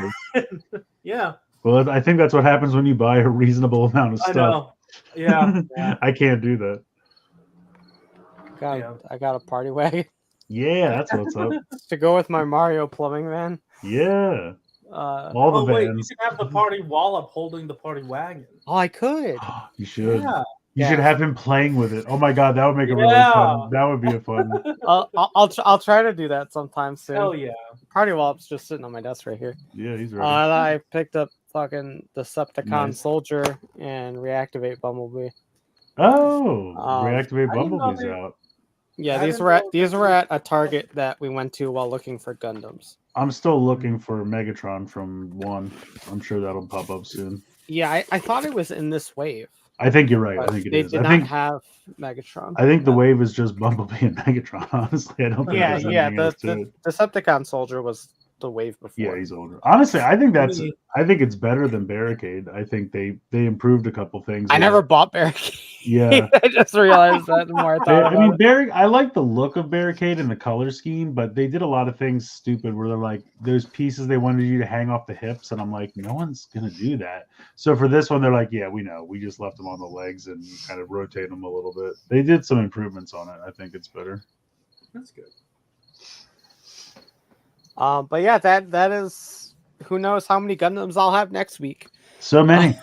Yeah. Well, I think that's what happens when you buy a reasonable amount of stuff. I know. Yeah. I can't do that. I got a party wagon. Yeah, that's what's up. To go with my Mario plumbing van. Yeah. All the wait, you vans. can have the party wallop holding the party wagon. Oh, I could. You should. Yeah. You should have him playing with it. Oh my god, that would make it really Yeah. fun. That would be a fun. I'll try to do that sometime soon. Hell yeah. Party Wallop's just sitting on my desk right here. Yeah, he's ready. I picked up fucking Decepticon Nice. Soldier and Reactivate Bumblebee. Oh, Reactivate I didn't know Bumblebee's they- out. Yeah, I these didn't were know these they were did- at a Target that we went to while looking for Gundams. I'm still looking for Megatron from 1. I'm sure that'll pop up soon. Yeah, I thought it was in this wave. I think you're right. I But think it they is. did I not think have Megatron. I think the wave is just Bumblebee and Megatron. Honestly, I don't think Yeah, there's yeah. anything else to The it. Decepticon Soldier was the wave before. Yeah, he's older. Honestly, I think I mean- it's better than Barricade. I think they improved a couple things. I never bought Barricade. Yeah. I just realized that the more I thought about it. I like the look of Barricade and the color scheme, but they did a lot of things stupid where they're like those pieces they wanted you to hang off the hips, and I'm like, no one's gonna do that. So for this one, they're like, yeah, we know. We just left them on the legs and kind of rotate them a little bit. They did some improvements on it. I think it's better. That's good. But yeah, that is, who knows how many Gundams I'll have next week. So many.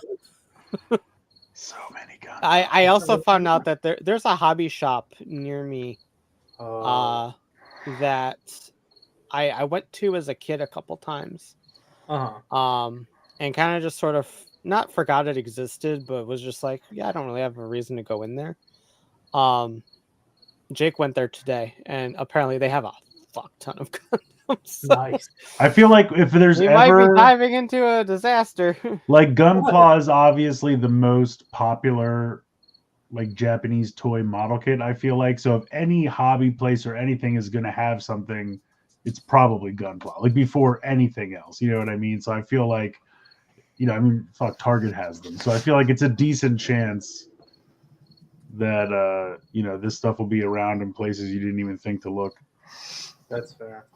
So many guns. I also found out that there's a hobby shop near me that I went to as a kid a couple times. And kind of just sort of not forgot it existed, but was just like, yeah, I don't really have a reason to go in there. Jake went there today, and apparently they have a fuck ton of Gundams. So Nice. I feel like if there's we might ever be diving into a disaster. like Gunpla is obviously the most popular like Japanese toy model kit, I feel like. So if any hobby place or anything is going to have something, it's probably Gunpla, like before anything else. You know what I mean? So I feel like, you know, I mean, fuck, Target has them. So I feel like it's a decent chance that, you know, this stuff will be around in places you didn't even think to look. That's fair.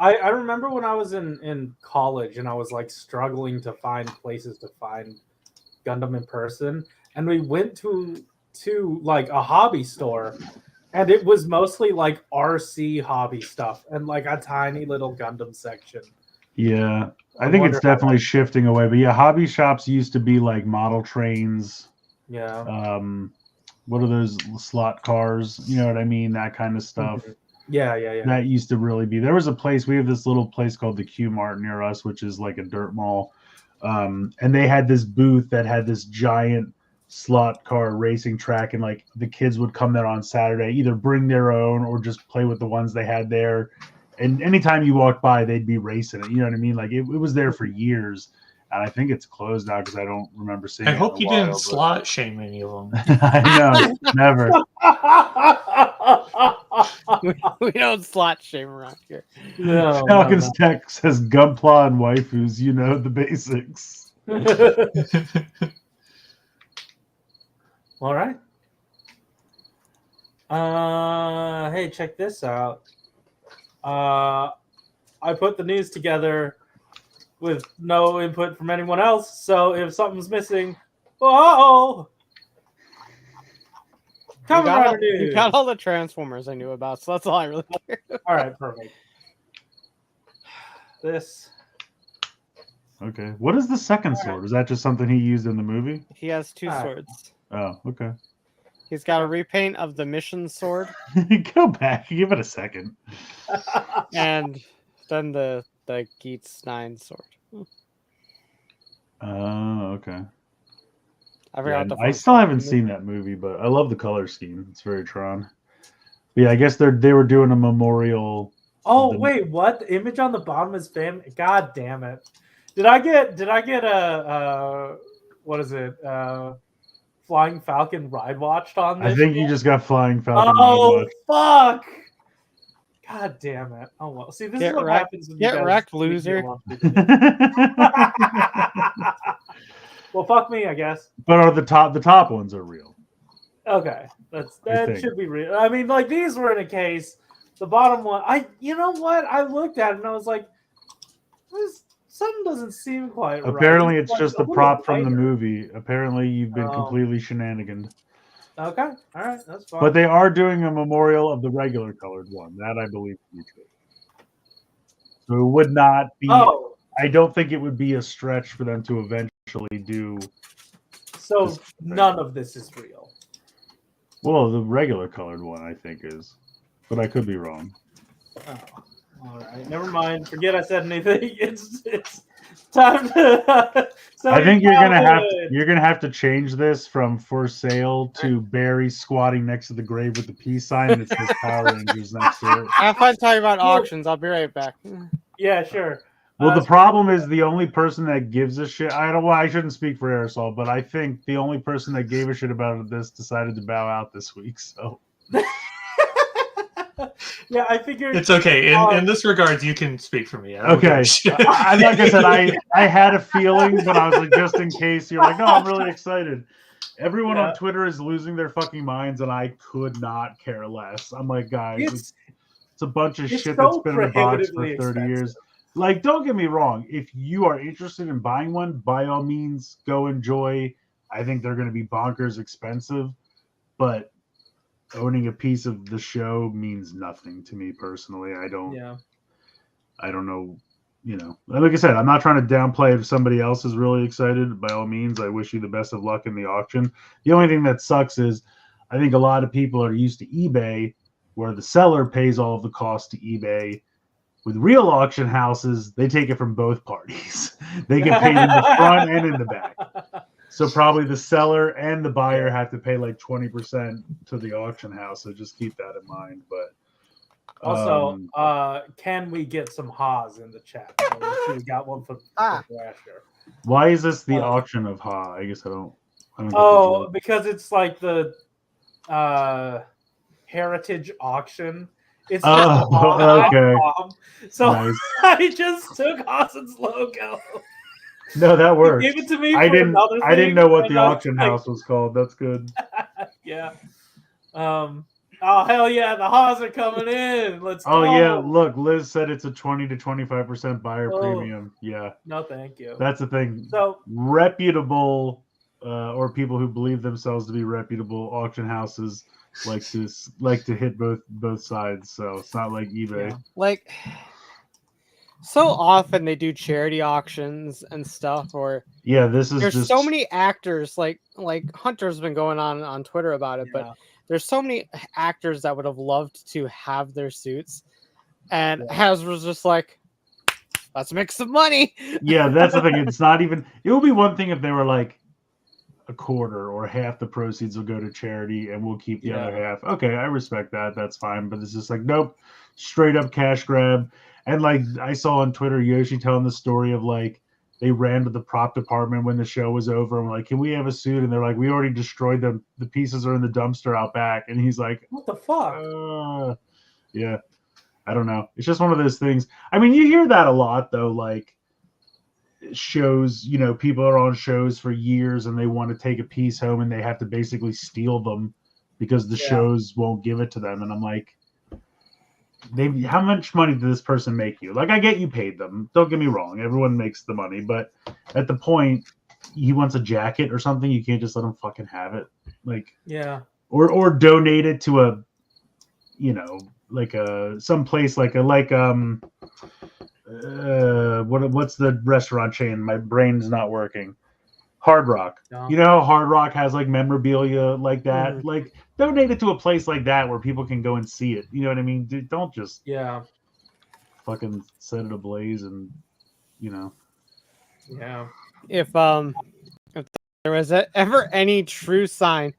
I remember when I was in college and I was like struggling to find places to find Gundam in person, and we went to like a hobby store, and it was mostly like RC hobby stuff and like a tiny little Gundam section. Yeah, I think it's definitely shifting away. But yeah, hobby shops used to be like model trains. Yeah. What are those slot cars? You know what I mean? That kind of stuff. Mhm. Yeah. That used to really be. There was a place, we have this little place called the Q Mart near us, which is like a dirt mall. And they had this booth that had this giant slot car racing track, and like the kids would come there on Saturday, either bring their own or just play with the ones they had there. And anytime you walked by, they'd be racing it. You know what I mean? Like it was there for years. And I think it's closed now because I don't remember seeing it. I hope in a you while, didn't but- slot shame any of them. I know, never. We don't slot shame around here. No, Falcon's Tech says Gunpla and waifus, you know the basics. All right. Hey, check this out. I put the news together with no input from anyone else, so if something's missing, oh, You got all the Transformers I knew about, so that's all I really care. All right, perfect. This. Okay. What is the second sword? Is that just something he used in the movie? He has two Alright. swords. Oh, okay. He's got a repaint of the mission sword, Go back. Give it a second. and then the Geats 9 sword. Oh, okay. I forgot the. I still haven't seen that movie, but I love the color scheme. It's very Tron. But yeah, I guess they were doing a memorial. Oh wait, what? The image on the bottom is fam. God damn it! Did I get a what is it? Flying Falcon ride watched on this? I think you just got Flying Falcon. Oh fuck! God damn it! Oh well. See, this is what happens when you Get guys wrecked, leave me loser. alone. Well, fuck me, I guess. But the top ones are real. Okay, that think. should be real. I mean, like these were in a case. The bottom one, you know what? I looked at it and I was like, something doesn't seem quite right. Apparently, it's like just a a little prop from the lighter. movie. Apparently, you've been Oh. completely shenaniganed. Okay, all right, that's fine. But they are doing a memorial of the regular colored one. That I believe to be true. So it would not be. Oh, I don't think it would be a stretch for them to eventually do. So none of this is real. Well, the regular colored one I think is, but I could be wrong. Oh, all right. Never mind. Forget I said anything. It's time to. I think you're gonna have to change this from for sale to Barry squatting next to the grave with the peace sign and it says Power Rangers next to it. Have fun talking about auctions. I'll be right back. Yeah, sure. Well, the problem is the only person that gives a shit. I shouldn't speak for Aresol, but I think the only person that gave a shit about this decided to bow out this week. So. Yeah, I figured it's okay. In this regards, you can speak for me. Okay. Like I said, I had a feeling, but I was like, just in case you're like, no, I'm really excited. Everyone on Twitter is losing their fucking minds, and I could not care less. I'm like, guys, it's a bunch of shit that's been in a box for 30 years. Like, don't get me wrong. If you are interested in buying one, by all means, go enjoy. I think they're going to be bonkers expensive, but owning a piece of the show means nothing to me personally. I don't know. You know, like I said, I'm not trying to downplay if somebody else is really excited. By all means, I wish you the best of luck in the auction. The only thing that sucks is I think a lot of people are used to eBay where the seller pays all of the costs to eBay. With real auction houses, they take it from both parties. They get paid in the front and in the back. So probably the seller and the buyer have to pay like 20% to the auction house. So just keep that in mind. But also, can we get some ha's in the chat? So we got one for Thrasher. Why is this the auction of ha? I guess I don't because it's like the heritage auction. It's okay. So nice. I just took Hassan's logo. No, that works. Give it to me. I didn't know what the auction house was called. That's good. Yeah. Oh hell yeah! The Haas are coming in. Let's go. Oh yeah! Look, Liz said it's a 20 to 25% buyer premium. Yeah. No, thank you. That's the thing. So reputable, or people who believe themselves to be reputable auction houses like to hit both sides. So it's not like eBay. Yeah. Like, so often they do charity auctions and stuff, or there's just so many actors. Like Hunter's been going on Twitter about it, but there's so many actors that would have loved to have their suits, and Has was just like, let's make some money. Yeah, that's the thing. It's not even. It would be one thing if they were like a quarter or half the proceeds will go to charity and we'll keep the other half. Okay, I respect that. That's fine. But it's just like, nope, straight up cash grab. And like I saw on Twitter, Yoshi telling the story of like they ran to the prop department when the show was over and were like, can we have a suit? And they're like, we already destroyed them. The pieces are in the dumpster out back. And he's like, what the fuck? Yeah, I don't know. It's just one of those things. I mean, you hear that a lot though, like shows, you know, people are on shows for years and they want to take a piece home and they have to basically steal them because the shows won't give it to them. And I'm like, how much money did this person make you? Like, I get you paid them. Don't get me wrong. Everyone makes the money. But at the point he wants a jacket or something, you can't just let him fucking have it. Like, or donate it to a, you know, like some place what's the restaurant chain? My brain's not working. Hard Rock. You know, Hard Rock has like memorabilia like that. Mm-hmm. Like, donate it to a place like that where people can go and see it. You know what I mean? Don't just fucking set it ablaze and, you know. Yeah. If there was ever any true sign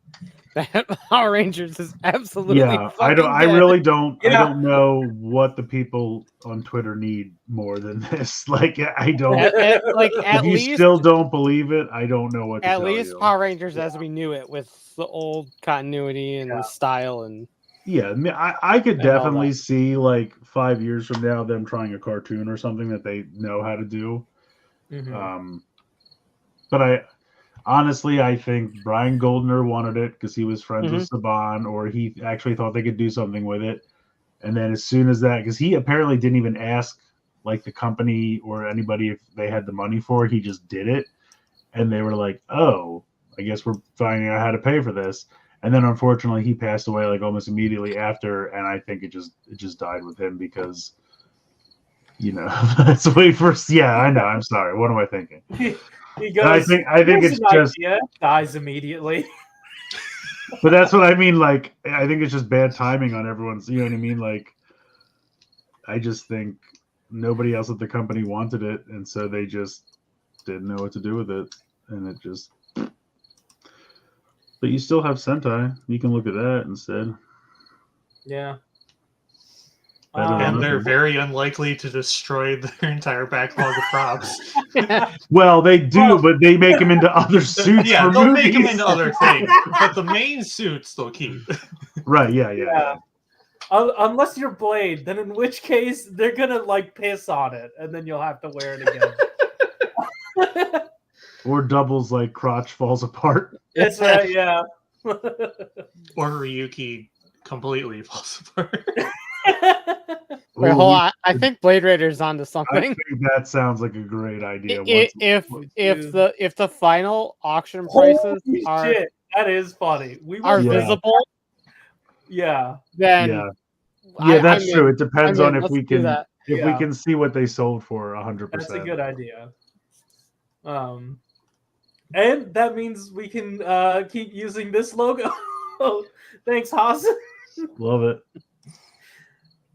that Power Rangers is absolutely I really don't know what the people on Twitter need more than this. Like, I don't if you still don't believe it, I don't know what to tell you. Power Rangers as we knew it, with the old continuity and the style. And I could definitely see like 5 years from now them trying a cartoon or something that they know how to do. Mm-hmm. But honestly, I think Brian Goldner wanted it because he was friends with Saban, or he actually thought they could do something with it. And then as soon as that, because he apparently didn't even ask like the company or anybody if they had the money for it, he just did it. And they were like, oh, I guess we're finding out how to pay for this. And then unfortunately he passed away like almost immediately after. And I think it just died with him because let's wait for. Yeah, I know. I'm sorry. What am I thinking? He goes. I think it's just dies immediately. But that's what I mean. Like, I think it's just bad timing on everyone's. You know what I mean? Like, I just think nobody else at the company wanted it, and so they just didn't know what to do with it, and it just. But you still have Sentai. You can look at that instead. Yeah. And they're very unlikely to destroy their entire backlog of props. Well, they do, but they make them into other suits. Yeah, for they'll movies. make them into other things, but the main suits they'll keep. Right? Yeah. Unless you're Blade, then in which case they're gonna like piss on it, and then you'll have to wear it again. Or doubles like crotch falls apart. That's right. Yeah. Or Ryuki completely falls apart. Wait, hold on. I think Blade Raider's onto I something. think that sounds like a great idea. If the final auction prices Holy are shit, that is funny. visible, Yeah. then that's true. It depends on if let's we do can that. if we can see what they sold for 100%. That's a good idea. And that means we can keep using this logo. Thanks, Haas. Love it.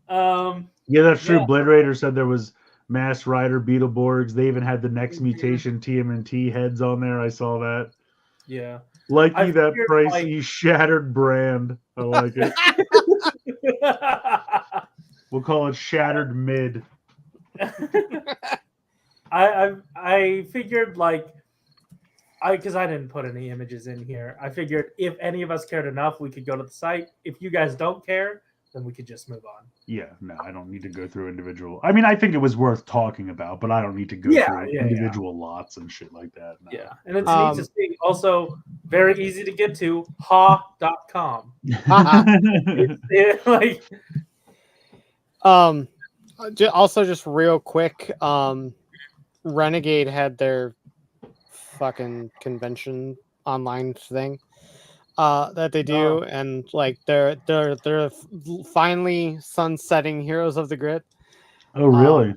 Um, Yeah, that's true. Yeah. Blade Raider said there was Masked Rider, Beetleborgs. They even had the next mutation TMNT heads on there. I saw that. yeah. Likey, that figured, pricey shattered brand. I like it. We'll call it Shattered Mid. I figured because I didn't put any images in here. I figured if any of us cared enough, we could go to the site. If you guys don't care, then we could just move on. Yeah, no, I don't need to go through individual. I mean, I think it was worth talking about, but I don't need to go through individual lots and shit like that. No. Yeah, and it's neat to see. Also, very easy to get to, ha.com. Also, just real quick, Renegade had their fucking convention online thing that they do, and like they're finally sunsetting Heroes of the Grid. Oh, really?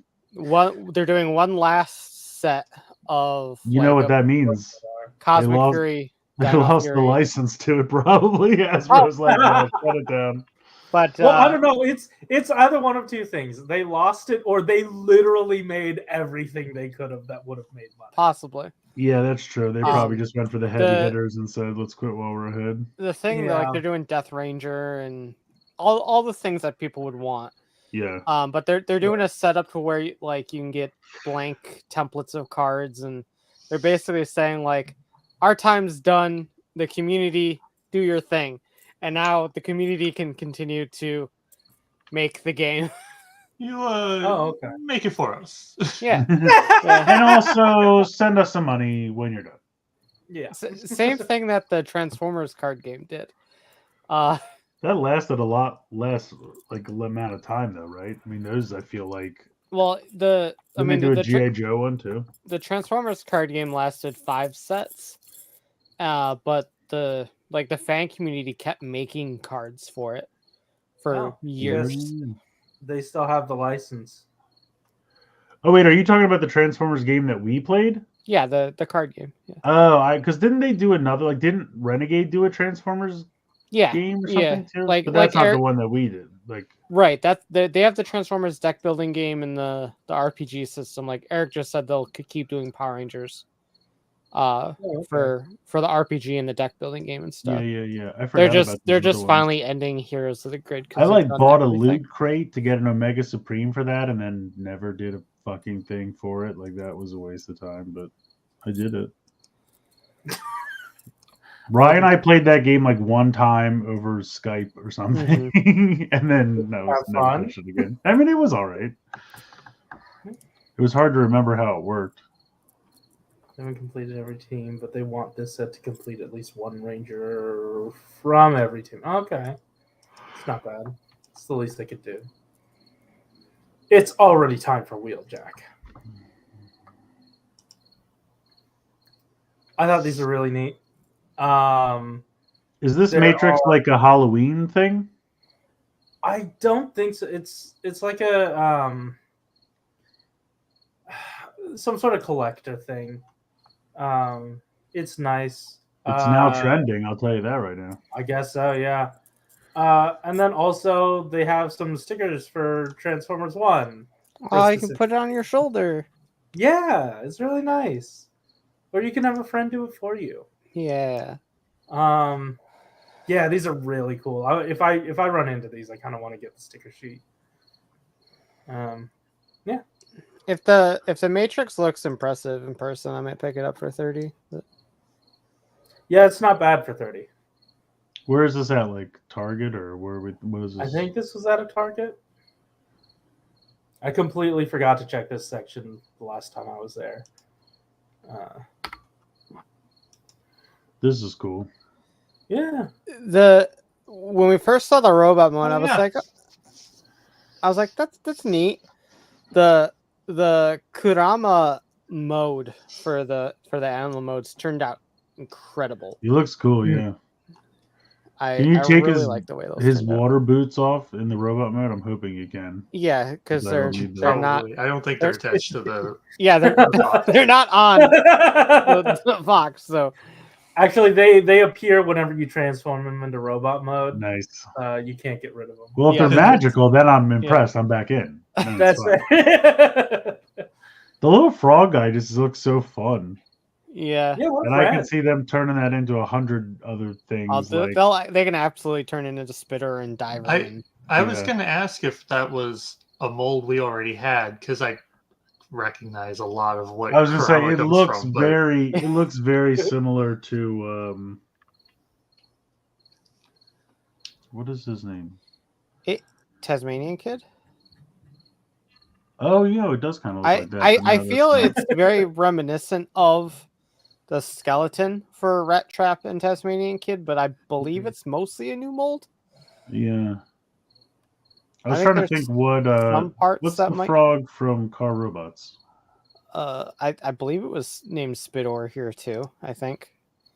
They're doing one last set of you know what that means? Cosmic Fury. They lost the license to it, probably. Hasbro's like, no, shut it down. But I don't know. It's either one of two things. They lost it, or they literally made everything they could have that would have made money. Possibly. Yeah, that's true. They probably just went for the heavy hitters and said, "Let's quit while we're ahead." The thing, they're doing Death Ranger and all the things that people would want. Yeah. But they're doing a setup to where you can get blank templates of cards, and they're basically saying like, "Our time's done. The community, do your thing." And now the community can continue to make the game. You make it for us. Yeah. And also send us some money when you're done. Yeah. Same thing that the Transformers card game did. That lasted a lot less, amount of time, though, right? I mean, those I feel like. Well, they do a G.I. Joe one too. The Transformers card game lasted 5 sets, but the fan community kept making cards for it for years. Yes. They still have the license. Oh wait, are you talking about the Transformers game that we played? Yeah, the card game. Yeah. Oh, because didn't they do another? Didn't Renegade do a Transformers game or something too? But that's not the one that we did. Right, they have the Transformers deck building game and the RPG system. Like Eric just said, they'll keep doing Power Rangers. For the RPG and the deck building game and stuff. Yeah. They're just finally ending Heroes of the Grid. I bought a loot crate to get an Omega Supreme for that, and then never did a fucking thing for it. Like that was a waste of time, but I did it. Ryan and I played that game one time over Skype or something, and then never finished it again. I mean, it was all right. It was hard to remember how it worked. They haven't completed every team, but they want this set to complete at least one Ranger from every team. Okay. It's not bad. It's the least they could do. It's already time for Wheeljack. I thought these were really neat. Is this Matrix like a Halloween thing? I don't think so. It's like a some sort of collector thing. It's nice. It's now trending. I'll tell you that right now. I guess so. Yeah. And then also they have some stickers for Transformers 1. Oh, you can put it on your shoulder. Yeah, it's really nice. Or you can have a friend do it for you. Yeah. Yeah, these are really cool. If I run into these, I kind of want to get the sticker sheet. Yeah. If the Matrix looks impressive in person, I might pick it up for 30. But... Yeah, it's not bad for 30. Where is this at? Like Target or where? What is this? I think this was at a Target. I completely forgot to check this section the last time I was there. This is cool. Yeah. When we first saw the robot mode, I was like, that's neat. The Kurama mode for the animal modes turned out incredible. He looks cool, yeah. Can you take really like the way his water boots off in the robot mode? I'm hoping you can. Yeah, because they're not. I don't think they're attached to the. Yeah, they're not on the box. So actually, they appear whenever you transform them into robot mode. Nice. You can't get rid of them. Well, if they're magical, then I'm impressed. Yeah. I'm back in. That's right. The little frog guy just looks so fun. Yeah, and I can see them turning that into 100 other things. They can absolutely turn it into Spitter and Diver. I was going to ask if that was a mold we already had because I recognize a lot of what I was going to say. It looks very similar to what is his name? Tasmanian Kid. Oh yeah, it does kind of look like that. I feel it's very reminiscent of the skeleton for Rat Trap and Tasmanian Kid, but I believe it's mostly a new mold. Yeah. I was trying to think what's the frog from Car Robots? I believe it was named Spidor here too, I think.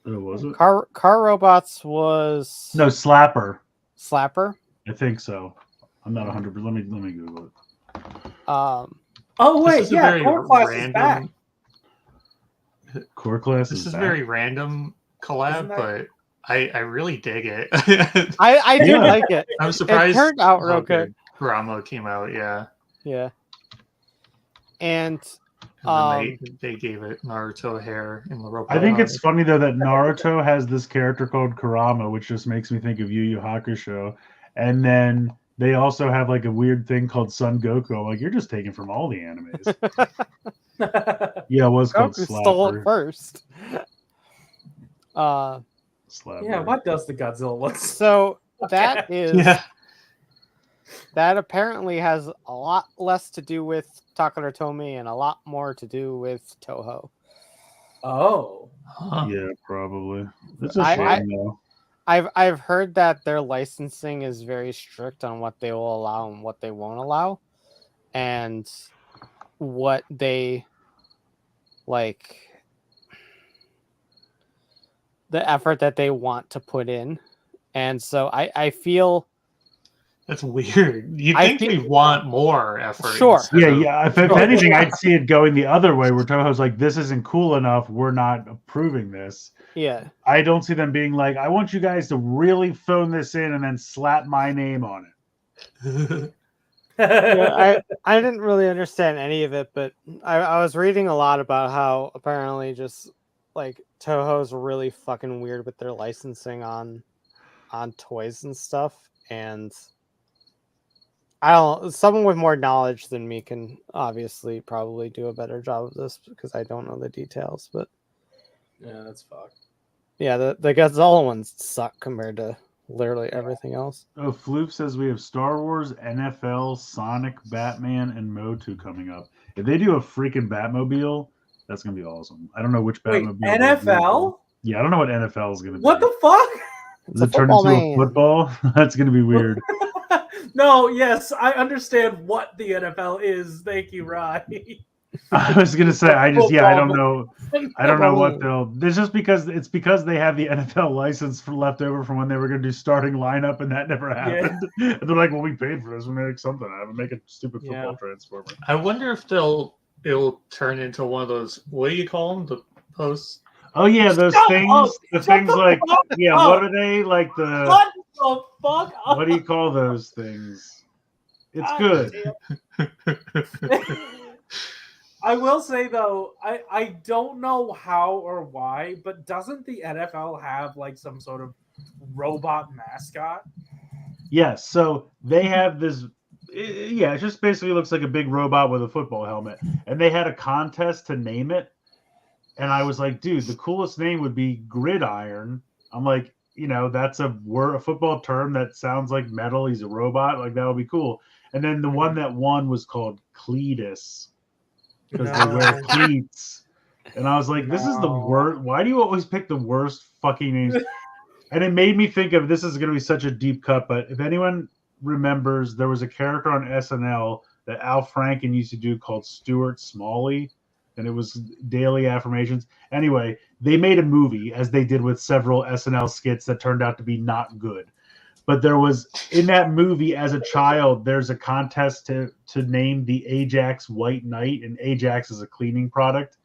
Oh, was it? Car Robots was No, Slapper. Slapper? I think so. I'm not 100%. Let me Google it. Oh wait, yeah, Core Class is back. Core Class is back. Very random collab, but I really dig it. I do like it. I'm surprised it turned out real good. Kurama came out, yeah. Yeah. And they gave it Naruto hair in the robot. I think it's funny though that Naruto has this character called Kurama, which just makes me think of Yu Yu Hakusho, and then they also have like a weird thing called Son Goku. I'm like, you're just taking from all the animes. Yeah, it was called Goku Slapper. Stole it first. Slapper. Yeah, what does the Godzilla look? So that is that apparently has a lot less to do with Takara Tomy and a lot more to do with Toho. Oh. Yeah, probably. It's a shame though. I've heard that their licensing is very strict on what they will allow and what they won't allow, and what they like, the effort that they want to put in, and so I feel that's weird. You think they want more effort? Sure. Yeah. If anything, I'd see it going the other way, where Toho's like, "This isn't cool enough. We're not approving this." Yeah. I don't see them being like, "I want you guys to really phone this in and then slap my name on it." Yeah, I didn't really understand any of it, but I was reading a lot about how apparently just like Toho's really fucking weird with their licensing on toys and stuff, and someone with more knowledge than me can obviously probably do a better job of this because I don't know the details, but yeah, that's fucked. Yeah, the Godzilla ones suck compared to literally everything else. Oh, Floof says we have Star Wars, NFL, Sonic, Batman, and Motu coming up. If they do a freaking Batmobile, that's gonna be awesome. I don't know which Batmobile. Wait, NFL? Yeah, I don't know what NFL is gonna be. What the fuck? Does it turn into a football? That's gonna be weird. No, yes, I understand what the NFL is. Thank you, Rye. I was gonna say, I don't know. I don't know what they'll. It's just because they have the NFL license left over from when they were gonna do starting lineup, and that never happened. Yeah. And they're like, "Well, we paid for this. We make something out of it. Make a stupid football transformer." I wonder if they'll it'll turn into one of those. What do you call them? The posts. Oh yeah, those Shut things. up! The Shut things the like fuck yeah. up! What are they like the? What the fuck? What do you call those things? It's God good. I will say though, I don't know how or why, but doesn't the NFL have like some sort of robot mascot? Yes, so they have this. Yeah, it just basically looks like a big robot with a football helmet, and they had a contest to name it. And I was like, dude, the coolest name would be Gridiron. I'm like, that's a word, a football term that sounds like metal. He's a robot. Like, that would be cool. And then the one that won was called Cletus because they wear cleats. And I was like, this is the worst. Why do you always pick the worst fucking names? And it made me think of, this is going to be such a deep cut, but if anyone remembers, there was a character on SNL that Al Franken used to do called Stuart Smalley. And it was daily affirmations. Anyway, they made a movie, as they did with several SNL skits that turned out to be not good. But there was, in that movie, as a child, there's a contest to name the Ajax White Knight, and Ajax is a cleaning product.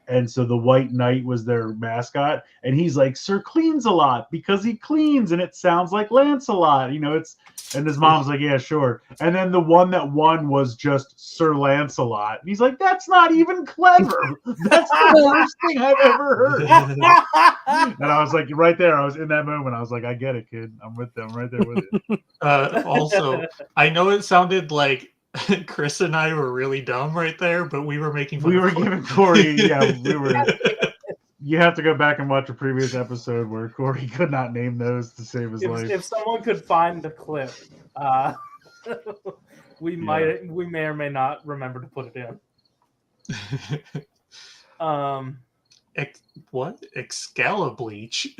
And so the White Knight was their mascot. And he's like, Sir Cleans a lot because he cleans, and it sounds like Lancelot. And his mom's like, yeah, sure. And then the one that won was just Sir Lancelot. And he's like, that's not even clever. That's the worst thing I've ever heard. And I was like, right there, I was in that moment. I was like, I get it, kid. I'm with them right there with it. Also, I know it sounded like Chris and I were really dumb right there, but we were making fun. We were giving Corey, we were. You have to go back and watch a previous episode where Corey could not name those to save his life. If someone could find the clip, we may or may not remember to put it in. What? Excalibleach?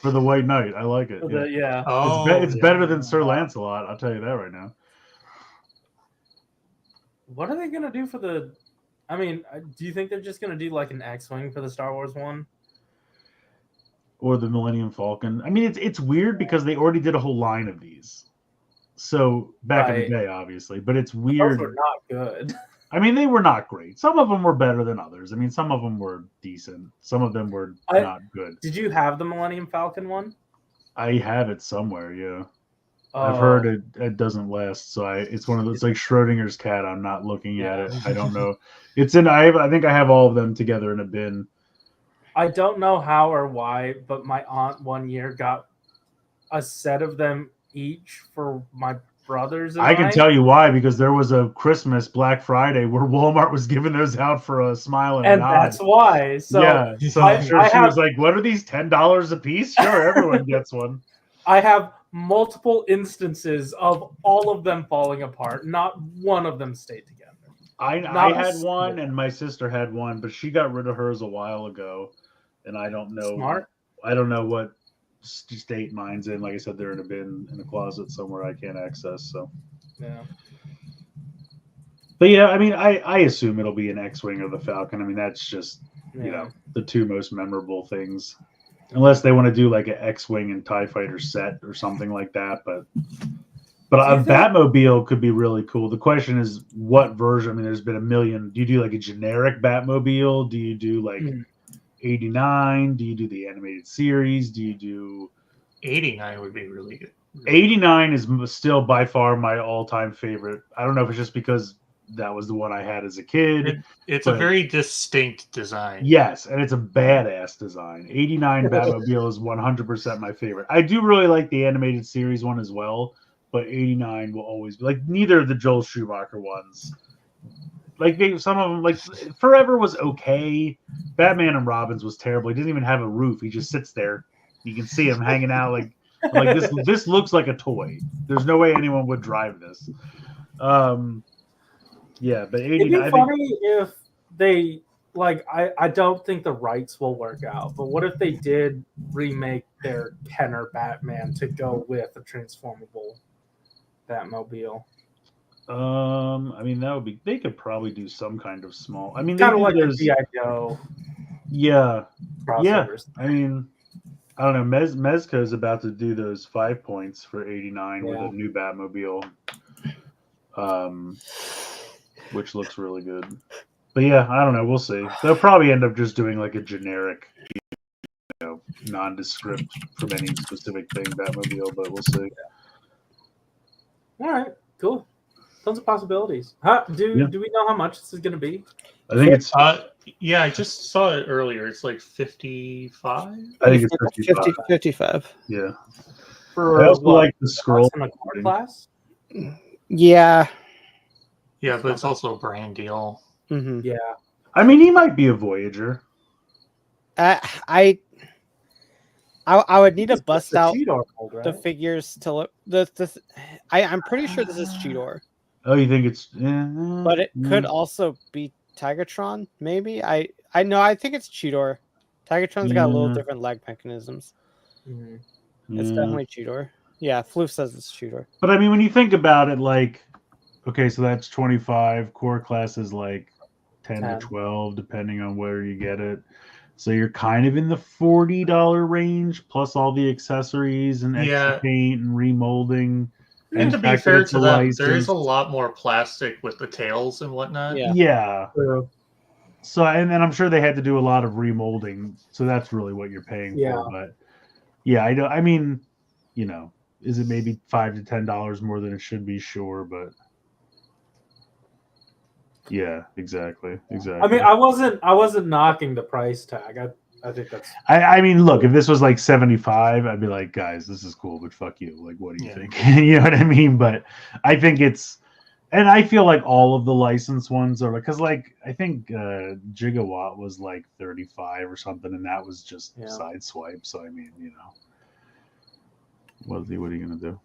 For the White Knight, I like it. Yeah. Oh, it's better than Sir Lancelot. I'll tell you that right now. What are they gonna do for the? I mean, do you think they're just gonna do like an X-wing for the Star Wars one, or the Millennium Falcon? I mean, it's weird because they already did a whole line of these. So back in the day, obviously, but it's weird. Those were not good. I mean, they were not great. Some of them were better than others. I mean, some of them were decent. Some of them were not good. Did you have the Millennium Falcon one? I have it somewhere, yeah. I've heard it doesn't last, so it's one of those like Schrodinger's cat. I'm not looking at it. I don't know. It's in. I think I have all of them together in a bin. I don't know how or why, but my aunt one year got a set of them each for my brothers. And I can tell you why, because there was a Christmas Black Friday where Walmart was giving those out for a smile and a nod. That's why. So yeah, so I'm sure she was like, "What are these $10 a piece?" Sure, everyone gets one. I have multiple instances of all of them falling apart. Not one of them stayed together. I had one, and my sister had one, but she got rid of hers a while ago, and I don't know. Smart. I don't know what state mine's in. Like I said, they're in a bin in a closet somewhere I can't access. So yeah. But yeah, I mean, I assume it'll be an X-wing or the Falcon. I mean, that's just the two most memorable things. Unless they want to do like an X-wing and TIE fighter set or something like that, but a Batmobile could be really cool. The question is what version. I mean, there's been a million. Do you do like a generic Batmobile? Do you do like 89? Do you do the animated series? Do you do 89 would be really good. 89 is still by far my all-time favorite. I don't know if it's just because that was the one I had as a kid. It's a very distinct design. Yes, and it's a badass design. 89 Batmobile is 100% my favorite. I do really like the animated series one as well, but 89 will always be like neither of the Joel Schumacher ones. Like some of them, like Forever was okay. Batman and Robins was terrible. He doesn't even have a roof. He just sits there. You can see him hanging out like this. This looks like a toy. There's no way anyone would drive this. Yeah, but 89. It'd be funny if they I don't think the rights will work out, but what if they did remake their Kenner Batman to go with a transformable Batmobile? I mean that would be. They could probably do some kind of small. I mean, kind of like the G.I. Joe. Yeah, crossovers. Yeah. I mean, I don't know. Mezco is about to do those 5 points for 89 with a new Batmobile. which looks really good. But yeah, I don't know. We'll see. They'll probably end up just doing like a generic, nondescript from any specific thing Batmobile, but we'll see. All right, cool. Tons of possibilities. Do we know how much this is going to be? I think it's. Yeah, I just saw it earlier. It's like 55. I think it's 55. 55. Yeah. For I also like the scroll. In a core class? Yeah. Yeah, but it's also a brand deal. Mm-hmm. Yeah. I mean, he might be a Voyager. I would need to bust out Cheetor mold, right? the figures to look. I'm pretty sure this is Cheetor. Oh, you think it's? But it could also be Tigatron, maybe. I think it's Cheetor. Tigatron's got a little different leg mechanisms. Mm-hmm. It's definitely Cheetor. Yeah, Floof says it's Cheetor. But I mean, when you think about it, like, okay, so that's 25. Core class is like 10 to 12, depending on where you get it. So you're kind of in the $40 range, plus all the accessories and extra paint and remolding. And to be fair to them, there is a lot more plastic with the tails and whatnot. Yeah. So, and then I'm sure they had to do a lot of remolding. So that's really what you're paying for. But yeah, I know. I mean, is it maybe $5 to $10 more than it should be? Sure, but yeah, exactly. I mean, I wasn't knocking the price tag. I think that's. I mean, look, if this was like 75, I'd be like, guys, this is cool, but fuck you. Like, what do you think? You know what I mean? But I think it's, and I feel like all of the licensed ones are because, like, I think Gigawatt was like 35 or something, and that was just side swipe. So I mean, what are you gonna do?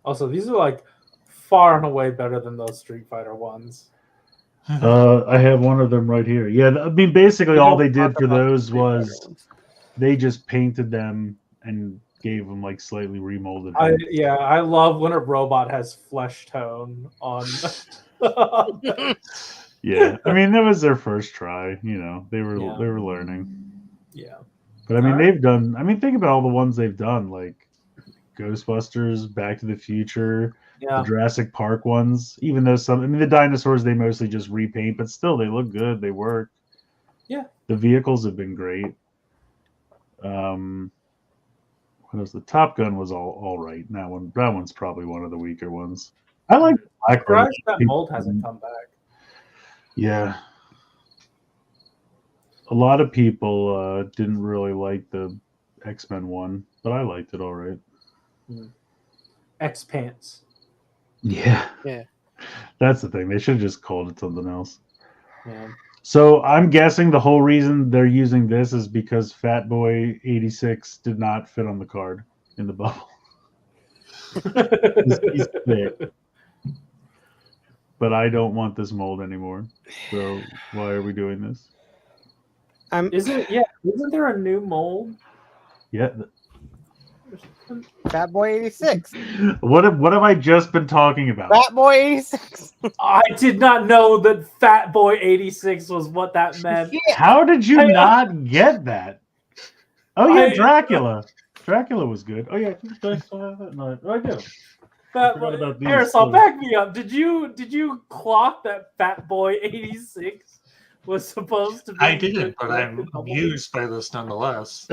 Also, these are like far and away better than those Street Fighter ones. I have one of them right here. Yeah, I mean, basically all they did for those was they just painted them and gave them like slightly remolded. I love when a robot has flesh tone on. Yeah, I mean that was their first try. They were learning. Yeah, but I mean they've done. I mean, think about all the ones they've done, like Ghostbusters, Back to the Future. The Jurassic Park ones, even though the dinosaurs they mostly just repaint, but still they look good, they work. Yeah. The vehicles have been great. What else? The Top Gun was all right. That one's probably one of the weaker ones. I like Blackbird. That mold hasn't come back. Yeah. A lot of people didn't really like the X-Men one, but I liked it all right. X-Pants. Yeah. That's the thing. They should have just called it something else. Yeah. So I'm guessing the whole reason they're using this is because Fat Boy 86 did not fit on the card in the bubble. He's thick. But I don't want this mold anymore. So why are we doing this? Isn't there a new mold? Yeah. Fat Boy 86. What have I just been talking about? Fat Boy 86. I did not know that Fat Boy 86 was what that meant. How did you not get that? Oh yeah, Dracula. Dracula was good. Oh yeah, do I still have it? No, I do. Aresol, back me up. Did you clock that Fat Boy 86 was supposed to be? I didn't, but I'm amused by this nonetheless.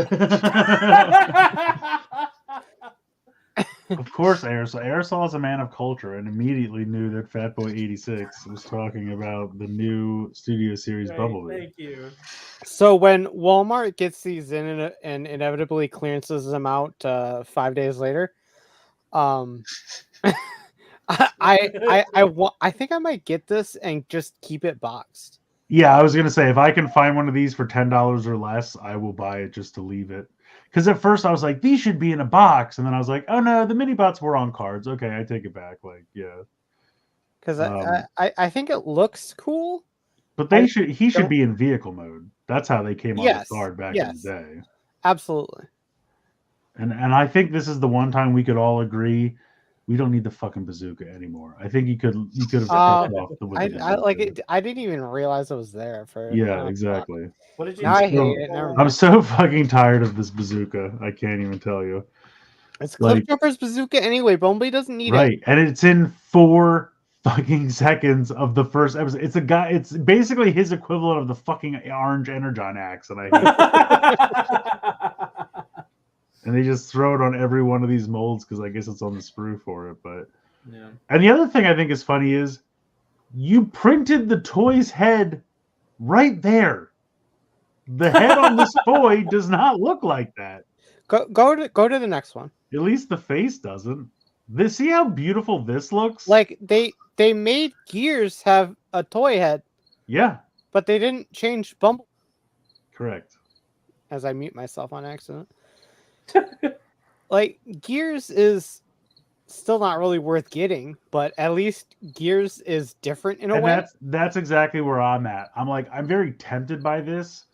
Of course, Aresol. Aresol is a man of culture and immediately knew that Fat Boy 86 was talking about the new Studio Series Bumblebee. Thank you. So when Walmart gets these in and inevitably clearances them out 5 days later, I think I might get this and just keep it boxed. Yeah, I was gonna say if I can find one of these for $10 or less, I will buy it just to leave it. Because at first I was like, these should be in a box, and then I was like, oh no, the mini bots were on cards. Okay, I take it back. Like, yeah. Because I think it looks cool. But he should be in vehicle mode. That's how they came on the card back in the day. Absolutely. And I think this is the one time we could all agree we don't need the fucking bazooka anymore. I think you could have off the I didn't even realize it was there for. Yeah, exactly. What did you? Now I hate it. I'm so fucking tired of this bazooka. I can't even tell you. It's Cliff Jumper's bazooka anyway. Bumblebee doesn't need it. Right, and it's in 4 fucking seconds of the first episode. It's a guy. It's basically his equivalent of the fucking orange Energon axe, and I hate it. And they just throw it on every one of these molds because I guess it's on the sprue for it. But Yeah. And the other thing I think is funny is you printed the toy's head right there. The head on this toy does not look like that. Go to the next one. At least the face doesn't. See how beautiful this looks? Like they made Gears have a toy head, Yeah, but they didn't change Bumble. correct. As I mute myself on accident. Like Gears is still not really worth getting, but at least Gears is different in a way. That's exactly where I'm at. I'm very tempted by this,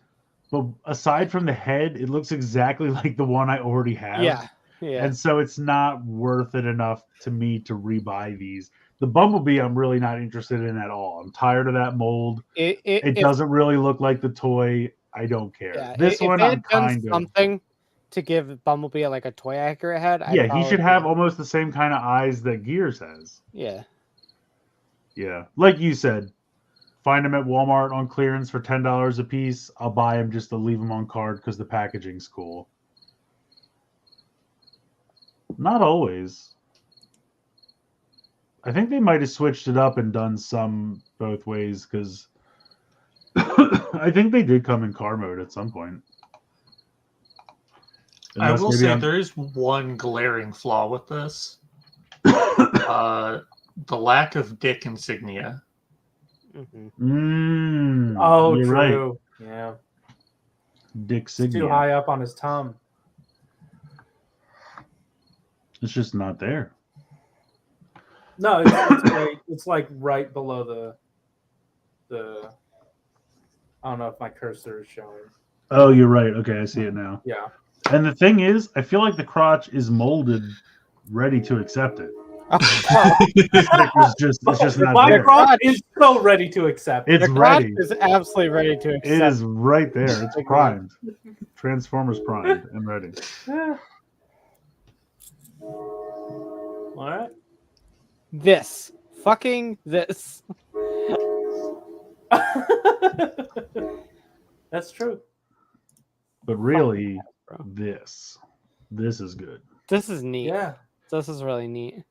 but aside from the head, it looks exactly like the one I already have. Yeah. And so it's not worth it enough to me to rebuy these. The Bumblebee, I'm really not interested in at all. I'm tired of that mold. It doesn't really look like the toy. I don't care. Yeah, This one, I'm kind of something to give Bumblebee like a toy accurate head. Yeah, he should have almost the same kind of eyes that Gears has. Yeah. Yeah, like you said, find them at Walmart on clearance for $10 a piece. I'll buy them just to leave them on card because the packaging's cool. Not always. I think they might have switched it up and done some both ways because I think they did come in car mode at some point. I will say there is one glaring flaw with this. The lack of dick insignia. Oh, you're true. Right. Yeah. Dick It's signia. too high up on his tongue. It's just not there. No, it's right. It's like right below the. I don't know if my cursor is showing. Oh, you're right. Okay, I see it now. Yeah. And the thing is, I feel like the crotch is molded, ready to accept it. it's just not My there. crotch is so ready to accept. It's The crotch ready. is absolutely ready to accept. It is right there. It's primed. Transformers primed and ready. All right. This. Fucking this. That's true. But really, this is good. This is neat. Yeah. This is really neat.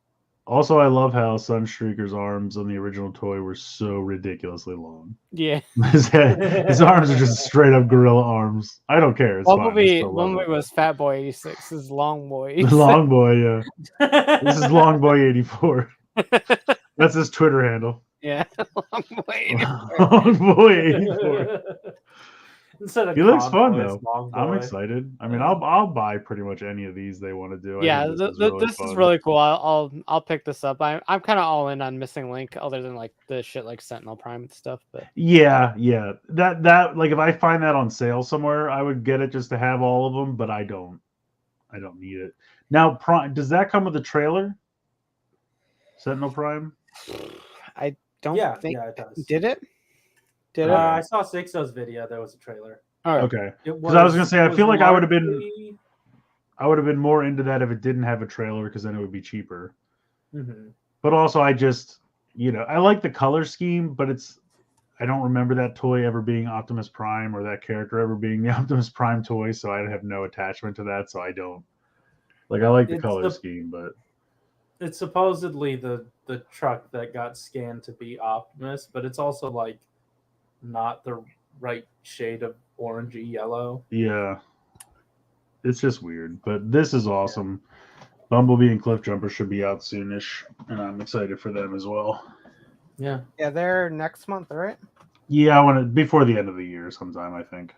Also, I love how Sunstreaker's arms on the original toy were so ridiculously long. Yeah. His arms are just straight up gorilla arms. I don't care. It's Bumblebee fine. was Fat Boy 86. This is Long Boy. Long Boy, yeah. This is Long Boy 84. That's his Twitter handle. Yeah. Long Boy 84. Long Boy 84. Instead of He looks Con fun Boy, though. it's Long I'm Boy. excited. I mean, I'll buy pretty much any of these they want to do. I Yeah, think this is really cool. I'll pick this up. I'm kind of all in on Missing Link, other than like the shit like Sentinel Prime and stuff. But yeah. That like if I find that on sale somewhere, I would get it just to have all of them. But I don't need it. Now, Prime, does that come with a trailer? Sentinel Prime? I don't think. Yeah, it does. Did it? Did it? I saw Sixo's video. There was a trailer. All right. Okay. Because I was gonna say, I feel like I would have been more into that if it didn't have a trailer, because then it would be cheaper. Mm-hmm. But also, I just, I like the color scheme, but I don't remember that toy ever being Optimus Prime or that character ever being the Optimus Prime toy, so I have no attachment to that. So I don't I like the color scheme, but it's supposedly the truck that got scanned to be Optimus, but it's also like not the right shade of orangey yellow. Yeah, it's just weird. But this is awesome. Yeah. Bumblebee and Cliffjumper should be out soonish, and I'm excited for them as well. Yeah, they're next month, right? Yeah, I want to before the end of the year sometime, I think.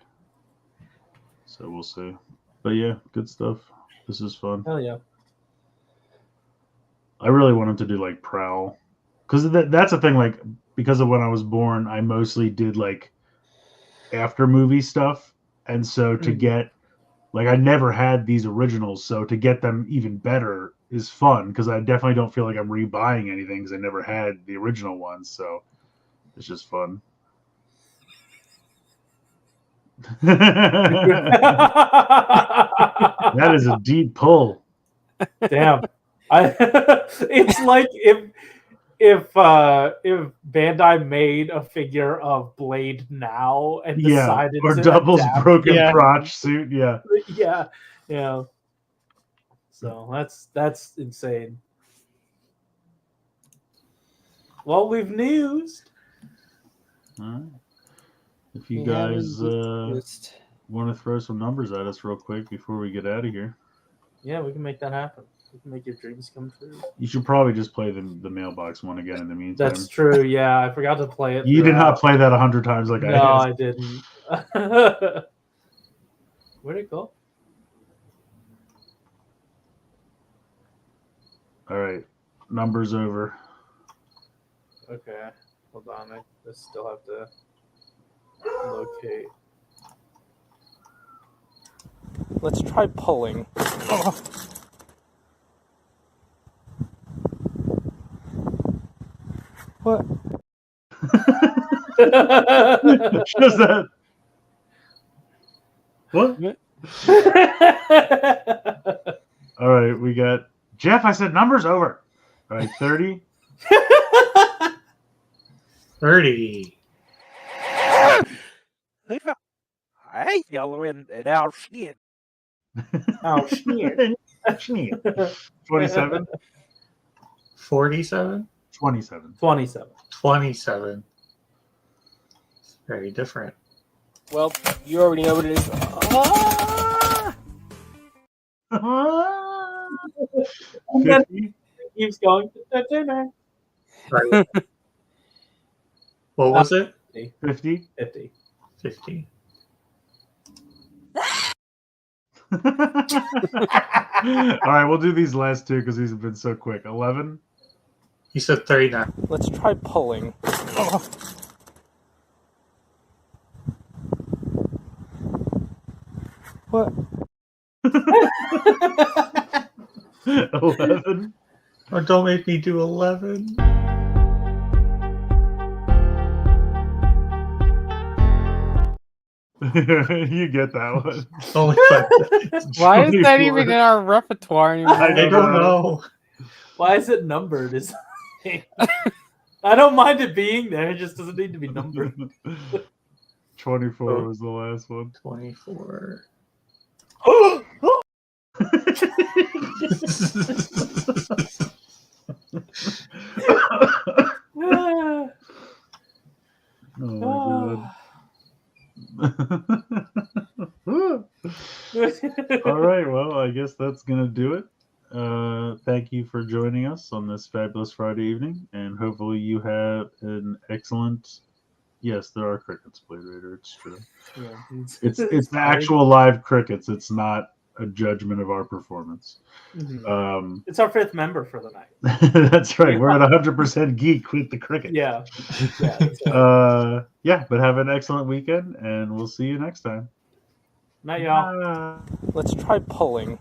So we'll see. But yeah, good stuff. This is fun. Hell yeah. I really want him to do like Prowl, because that's the thing. Like, because of when I was born, I mostly did like after movie stuff, and so to get I never had these originals, so to get them even better is fun, because I definitely don't feel like I'm rebuying anything because I never had the original ones, so it's just fun. That is a deep pull. Damn. It's like if Bandai made a figure of Blade now and decided or to Double's adapt broken it. crotch suit. Yeah. Yeah. So that's insane. Well, we've newsed. All right. If you guys want to throw some numbers at us real quick before we get out of here. Yeah, we can make that happen. We can make your dreams come true. You should probably just play the mailbox one again in the meantime. That's true. Yeah, I forgot to play it. You did not play that 100 times like I did. No, I didn't. Where'd it go? All right. Numbers over. Okay. Hold on. I still have to locate. Let's try pulling. What? Just that. What? All right, we got Jeff. I said numbers over. All right, 30. 30. Hey, yellow and our skin. Oh, shit. 27. 47. 27. 27. 27. It's very different. Well, you already know what it is. Ah! 50. Keeps going. Right. What was it? 50. 50. 50. All right, we'll do these last two because these have been so quick. 11. You said 39. Let's try pulling. What? 11. Oh, don't make me do 11. You get that one. Only Why is that 24. even in our repertoire anymore? I don't know. Why is it numbered? I don't mind it being there. It just doesn't need to be numbered. 24 was the last one. 24. Oh my god. All right, well, I guess that's gonna do it. Thank you for joining us on this fabulous Friday evening, and hopefully you have an excellent. Yes, there are crickets, Blade Raider. It's true. Yeah, It's the actual live crickets. It's not a judgment of our performance. Mhm. It's our fifth member for the night. That's right. We're at 100% geek with the cricket. Yeah. Yeah, but have an excellent weekend, and we'll see you next time. Night, y'all. Let's try pulling.